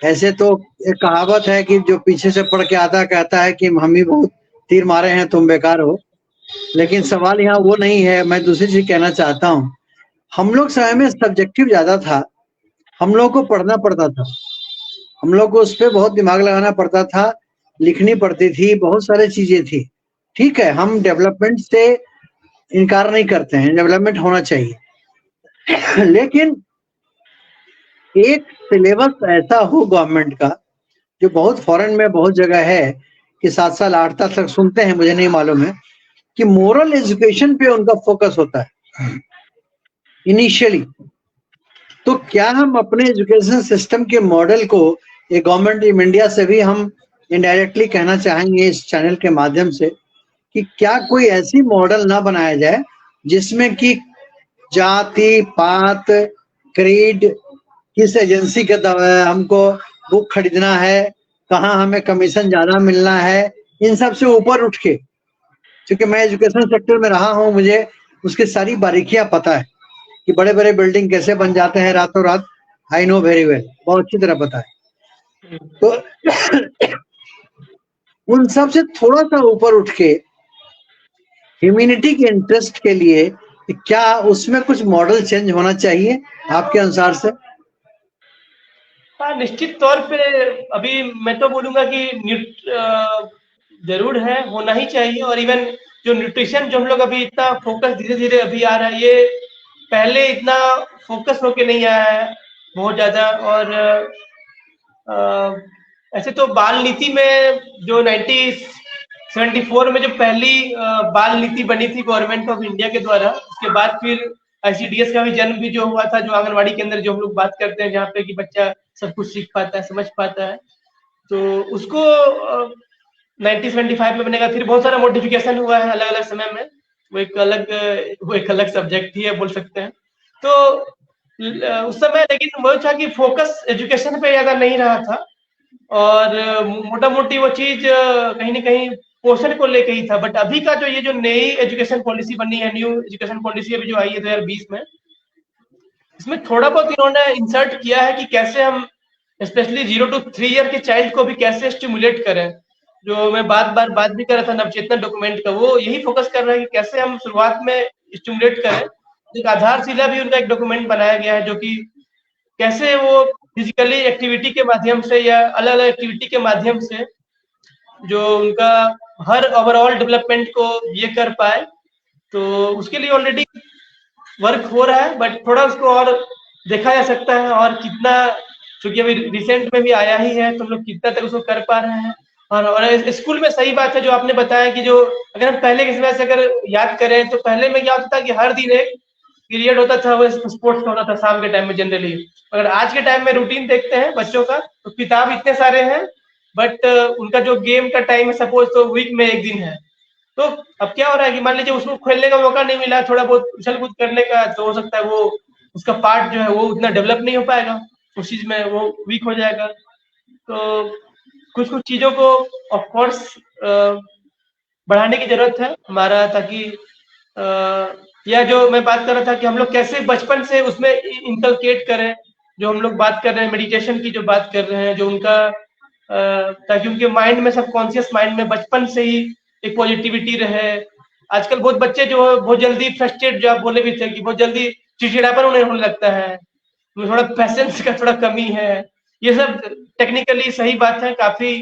ऐसे तो एक कहावत है कि जो पीछे से पढ़ के आता कहता है कि हम ही बहुत तीर मारे हैं तुम बेकार हो, लेकिन सवाल यहाँ वो नहीं है। मैं दूसरी चीज कहना चाहता हूँ, हम लोग समय में सब्जेक्टिव ज्यादा था, हम लोग को पढ़ना पड़ता था, हम लोग को उस पर बहुत दिमाग लगाना पड़ता था, लिखनी पड़ती थी, बहुत सारी चीजें थी। ठीक है, हम डेवलपमेंट से इनकार नहीं करते हैं, डेवलपमेंट होना चाहिए लेकिन एक सिलेबस ऐसा हो गवर्नमेंट का, जो बहुत फॉरेन में बहुत जगह है कि 7 साल 8 साल तक सुनते हैं, मुझे नहीं मालूम है, कि मोरल एजुकेशन पे उनका फोकस होता है इनिशियली। तो क्या हम अपने एजुकेशन सिस्टम के मॉडल को ये गवर्नमेंट ऑफ इंडिया से भी हम इनडायरेक्टली कहना चाहेंगे इस चैनल के माध्यम से, कि क्या कोई ऐसी मॉडल ना बनाया जाए जिसमें कि जाति, पात, क्रीड, किस एजेंसी के हमको बुक खरीदना है, कहाँ हमें कमीशन ज्यादा मिलना है, इन सब से ऊपर उठ के, क्योंकि मैं एजुकेशन सेक्टर में रहा हूँ, मुझे उसकी सारी बारीकियां पता है कि बड़े बड़े बिल्डिंग कैसे बन जाते हैं रातों रात। आई नो वेरी वेल, बहुत अच्छी तरह पता है। तो उन सब से थोड़ा सा ऊपर उठ के ह्यूमैनिटी के इंटरेस्ट के लिए क्या उसमें कुछ मॉडल चेंज होना चाहिए आपके अनुसार से? हाँ, निश्चित तौर पे अभी मैं तो बोलूंगा कि जरूर है, होना ही चाहिए। और इवन जो न्यूट्रिशन जो हम लोग अभी इतना फोकस धीरे धीरे अभी आ रहा है, ये पहले इतना फोकस होके नहीं आया है बहुत ज्यादा। और ऐसे तो बाल नीति में जो 1974 में जो पहली बाल नीति बनी थी गवर्नमेंट ऑफ इंडिया के द्वारा, उसके बाद फिर ICDS का भी जन्म भी जो हुआ था, जो आंगनवाड़ी के अंदर जो हम लोग बात करते हैं, जहाँ पे कि बच्चा सब कुछ सीख पाता है, समझ पाता है, तो उसको 1975 में बनेगा। फिर बहुत सारा मॉडिफिकेशन हुआ है अलग अलग समय में, वो एक अलग सब्जेक्ट ही है बोल सकते हैं। तो उस समय लेकिन वो था कि फोकस एजुकेशन पे ज्यादा नहीं रहा था, और मोटा मोटी वो चीज कहीं ना कहीं पोषण को लेके ही था। बट अभी का जो ये जो नई एजुकेशन पॉलिसी बनी है, न्यू एजुकेशन पॉलिसी अभी जो आई है 2020 में, इसमें थोड़ा बहुत इन्होंने इंसर्ट किया है कि कैसे हम स्पेशली 0 to 3 ईयर के चाइल्ड को भी कैसे स्टिमुलेट करें। जो मैं बात भी कर रहा था नवचेतना डॉक्यूमेंट का, वो यही फोकस कर रहा है कि कैसे हम शुरुआत में स्टिमुलेट करें। एक आधारशिला भी उनका एक डॉक्यूमेंट बनाया गया है, जो कि कैसे वो फिजिकली एक्टिविटी के माध्यम से या अलग अलग एक्टिविटी के माध्यम से जो उनका हर ओवरऑल डेवलपमेंट को ये कर पाए। तो उसके लिए ऑलरेडी वर्क हो रहा है, बट थोड़ा उसको और देखा जा सकता है, और कितना, क्योंकि अभी रिसेंट में भी आया ही है, तो हम लोग कितना तक उसको कर पा रहे हैं। और स्कूल में सही बात है जो आपने बताया कि जो अगर हम पहले के समय से अगर याद करें, तो पहले में क्या होता था कि हर दिन एक पीरियड होता था, वो स्पोर्ट्स का होता था शाम के टाइम में जनरली। अगर आज के टाइम में रूटीन देखते हैं बच्चों का, तो किताब इतने सारे हैं, बट उनका जो गेम का टाइम है सपोज तो वीक में एक दिन है। तो अब क्या हो रहा है कि मान लीजिए उसको खेलने का मौका नहीं मिला, थोड़ा बहुत उछल कूद करने का, तो हो सकता है वो उसका पार्ट जो है वो उतना डेवलप नहीं हो पाएगा, उस चीज में वो वीक हो जाएगा। तो कुछ कुछ चीजों को ऑफ कोर्स बढ़ाने की जरूरत है हमारा, ताकि या जो मैं बात कर रहा था कि हम लोग कैसे बचपन से उसमें इंकलकेट करें, जो हम लोग बात कर रहे हैं मेडिटेशन की, जो बात कर रहे हैं, जो उनका ताकि उनके माइंड में, सबकॉन्शियस माइंड में बचपन से ही एक पॉजिटिविटी रहे। आजकल बहुत बच्चे जो बहुत जल्दी फ्रस्ट्रेट, जो आप बोले भी थे कि बहुत जल्दी चिड़चिड़ापन उन्हें होने लगता है, थोड़ा पेशेंस का थोड़ा कमी है, ये सब टेक्निकली सही बात है, काफी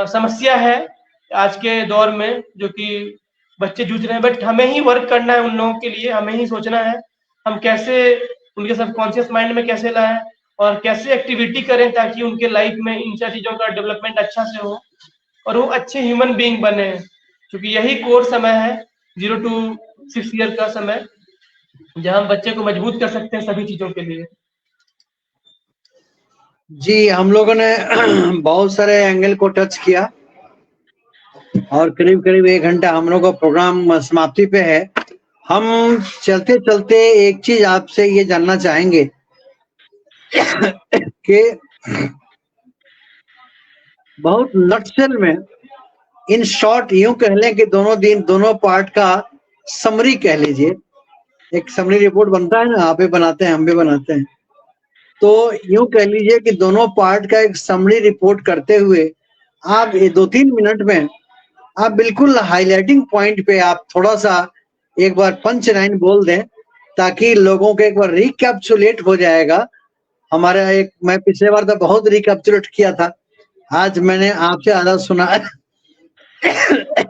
समस्या है आज के दौर में जो कि बच्चे जूझ रहे हैं। बट हमें ही वर्क करना है उन लोगों के लिए, हमें ही सोचना है हम कैसे उनके सबकॉन्शियस माइंड में कैसे लाएं और कैसे एक्टिविटी करें ताकि उनके लाइफ में इन सब चीजों का डेवलपमेंट अच्छा से हो और वो अच्छे ह्यूमन बीइंग बने, क्योंकि यही कोर समय है 0 to 6 ईयर का समय, जहां हम बच्चे को मजबूत कर सकते हैं सभी चीजों के लिए। जी, हम लोगों ने बहुत सारे एंगल को टच किया और करीब करीब 1 घंटा हम लोग का प्रोग्राम समाप्ति पे है। हम चलते चलते एक चीज आपसे ये जानना चाहेंगे कि बहुत नटशेल में, इन शॉर्ट यूं कह लें कि दोनों पार्ट का समरी कह लीजिए, एक समरी रिपोर्ट बनता है ना, आप भी बनाते हैं, हम भी बनाते हैं, तो यूं कह लीजिए कि दोनों पार्ट का एक समरी रिपोर्ट करते हुए आप 2-3 मिनट में आप बिल्कुल हाईलाइटिंग पॉइंट पे आप थोड़ा सा एक बार पंच लाइन बोल दें, ताकि लोगों को एक बार रिकैप्सुलेट हो जाएगा। हमारा एक, मैं पिछले बार तो बहुत रिकैप्सुलेट किया था, आज मैंने आपसे आधा सुना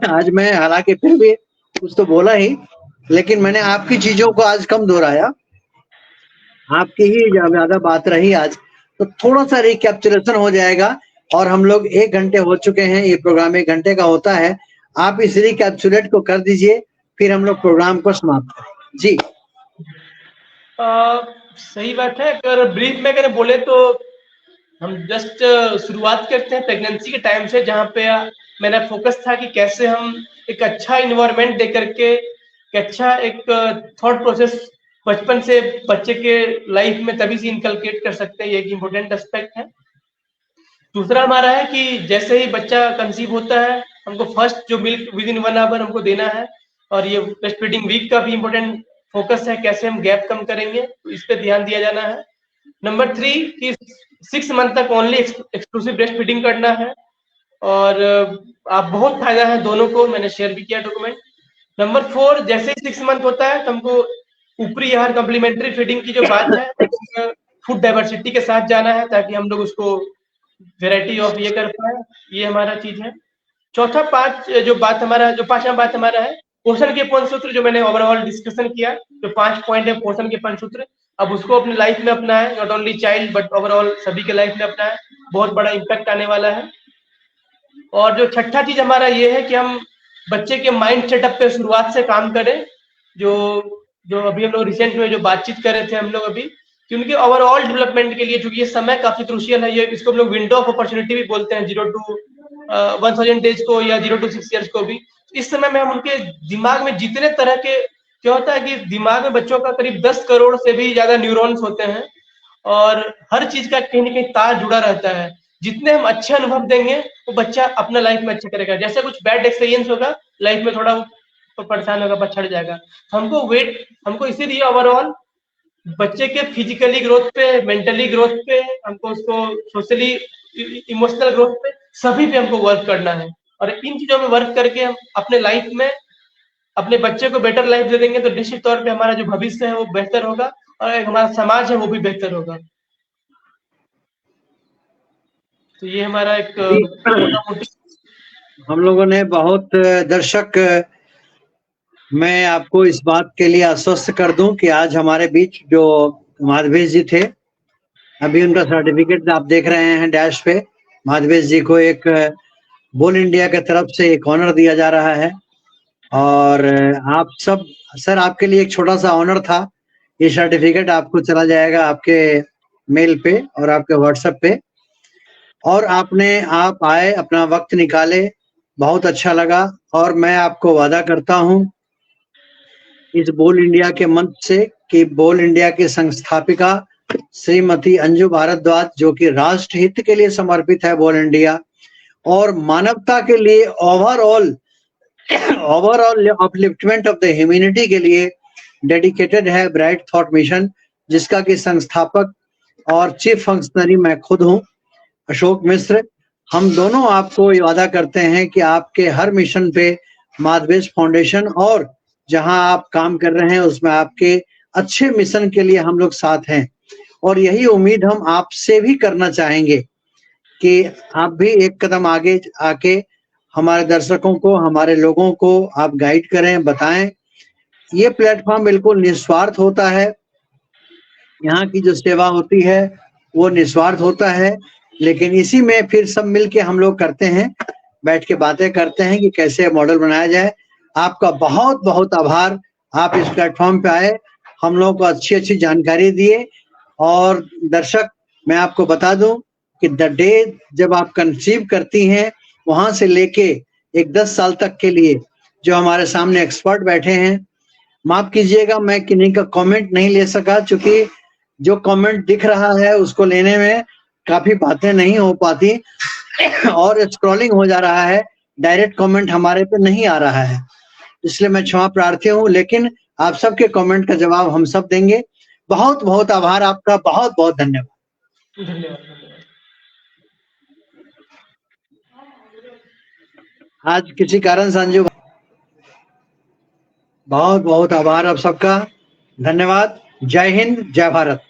आज मैं हालांकि फिर भी कुछ तो बोला ही, लेकिन मैंने आपकी चीजों को आज कम दोहराया, आपकी ही ज्यादा बात रही आज, तो थोड़ा सा रिकैप्चुलेशन हो जाएगा। और हम लोग 1 घंटे हो चुके हैं, ये प्रोग्राम 1 घंटे का होता है, आप इस रिकैप्चुलेट को कर दीजिए, फिर हम लोग प्रोग्राम को समाप्त करें। जी सही बात है। अगर ब्रीफ में अगर बोले तो हम जस्ट शुरुआत करते हैं प्रेगनेंसी के टाइम से, जहाँ पे मेरा फोकस था कि कैसे हम एक अच्छा इन्वायरमेंट दे करके अच्छा एक थॉट प्रोसेस बचपन से बच्चे के लाइफ में तभी से इनकलकेट कर सकते हैं, ये एक इम्पोर्टेंट एस्पेक्ट है। दूसरा हमारा है कि जैसे ही बच्चा कंसीव होता है, हमको फर्स्ट जो मिल्क विद इन 1 आवर हमको देना है, और ये ब्रेस्ट फीडिंग वीक का भी इम्पोर्टेंट फोकस है, कैसे हम गैप कम करेंगे, तो इस पे ध्यान दिया जाना है। नंबर 3 कि 6 मंथ तक ओनली एक्सक्लूसिव ब्रेस्ट फीडिंग करना है, और आप बहुत फायदा है दोनों को, मैंने शेयर भी किया डॉक्यूमेंट। नंबर 4 जैसे ही 6 मंथ होता है तो हमको ऊपरी आहार कम्प्लीमेंट्री फीडिंग की जो बात है फूड डाइवर्सिटी के साथ जाना है, ताकि हम लोग उसको वेराइटी ऑफ ये कर पाए, ये हमारा चीज है। चौथा पांचवा बात हमारा है पोषण के पंचसूत्र, जो मैंने ओवरऑल डिस्कशन किया, जो 5 पॉइंट है पोषण के पंचसूत्र, अब उसको अपनी लाइफ में अपनाएं, not only child but overall सभी के लाइफ में अपनाएं, बहुत बड़ा इम्पैक्ट आने वाला है। और जो छठा चीज हमारा ये है कि हम बच्चे के माइंड सेटअप पे शुरुआत से काम करें, जो अभी हम लोग रिसेंट में जो बातचीत कर रहे थे हम लोग अभी, कि उनके ओवरऑल डेवलपमेंट के लिए, क्योंकि ये समय काफी क्रूशियल है, ये इसको हम लोग विंडो ऑफ अपॉर्चुनिटी भी बोलते हैं, 0 to 1000 डेज को या 0 to 6 ईयर्स को भी। इस समय में हम उनके दिमाग में जितने तरह के, क्या होता है कि दिमाग में बच्चों का करीब 10 करोड़ से भी ज्यादा न्यूरॉन्स होते हैं, और हर चीज का कहीं ना कहीं तार जुड़ा रहता है। जितने हम अच्छे अनुभव देंगे वो बच्चा अपना लाइफ में अच्छा करेगा। जैसे कुछ बैड एक्सपीरियंस होगा लाइफ में, थोड़ा तो परेशान होगा, पछड़ जाएगा। हमको इसीलिए ओवरऑल बच्चे के फिजिकली ग्रोथ पे, मेंटली ग्रोथ पे, हमको उसको सोशली इमोशनल ग्रोथ पे, सभी पे हमको वर्क करना है। और इन चीजों में वर्क करके हम अपने लाइफ में अपने बच्चे को बेटर लाइफ दे देंगे, तो निश्चित तौर पे हमारा जो भविष्य है वो बेहतर होगा, और हमारा समाज है वो भी बेहतर होगा। तो ये हमारा एक हम लोगों ने बहुत दर्शक, मैं आपको इस बात के लिए आश्वस्त कर दूं कि आज हमारे बीच जो माधवेश जी थे, अभी उनका सर्टिफिकेट आप देख रहे हैं डैश पे, माधवेश जी को एक बोल इंडिया की तरफ से एक ऑनर दिया जा रहा है। और आप सब सर, आपके लिए एक छोटा सा ऑनर था, ये सर्टिफिकेट आपको चला जाएगा आपके मेल पे और आपके व्हाट्सएप पे। और आप आए, अपना वक्त निकाले, बहुत अच्छा लगा। और मैं आपको वादा करता हूं इस बोल इंडिया के मंच से कि बोल इंडिया की संस्थापिका श्रीमती अंजू भारद्वाज, जो कि राष्ट्र हित के लिए समर्पित है बोल इंडिया, और मानवता के लिए overall upliftment of the humanity के लिए डेडिकेटेड है ब्राइट थॉट मिशन, जिसका कि संस्थापक और चीफ फंक्शनरी मैं खुद हूं, अशोक मिश्र। हम दोनों आपको ये वादा करते हैं कि आपके हर मिशन पे माधवेश फाउंडेशन और जहां आप काम कर रहे हैं उसमें आपके अच्छे मिशन के लिए हम लोग साथ हैं। और यही उम्मीद हम आपसे भी करना चाहेंगे कि आप भी एक कदम आगे आके हमारे दर्शकों को, हमारे लोगों को आप गाइड करें, बताएं। ये प्लेटफॉर्म बिल्कुल निस्वार्थ होता है, यहाँ की जो सेवा होती है वो निस्वार्थ होता है, लेकिन इसी में फिर सब मिलके हम लोग करते हैं, बैठ के बातें करते हैं कि कैसे मॉडल बनाया जाए। आपका बहुत बहुत आभार, आप इस प्लेटफॉर्म पे आए, हम लोगों को अच्छी अच्छी जानकारी दिए। और दर्शक, मैं आपको बता दूं कि द डे जब आप कंसीव करती हैं वहां से लेके एक 10 साल तक के लिए जो हमारे सामने एक्सपर्ट बैठे हैं, माफ कीजिएगा मैं किन्हीं का कमेंट नहीं ले सका, क्योंकि जो कमेंट दिख रहा है उसको लेने में काफी बातें नहीं हो पाती और स्क्रॉलिंग हो जा रहा है, डायरेक्ट कमेंट हमारे पे नहीं आ रहा है, इसलिए मैं क्षमा प्रार्थी हूँ। लेकिन आप सबके कमेंट का जवाब हम सब देंगे। बहुत बहुत आभार आपका, बहुत बहुत धन्यवाद। धन्यवाद। आज किसी कारण से अंजू, बहुत बहुत आभार आप सबका, धन्यवाद। जय हिंद, जय भारत।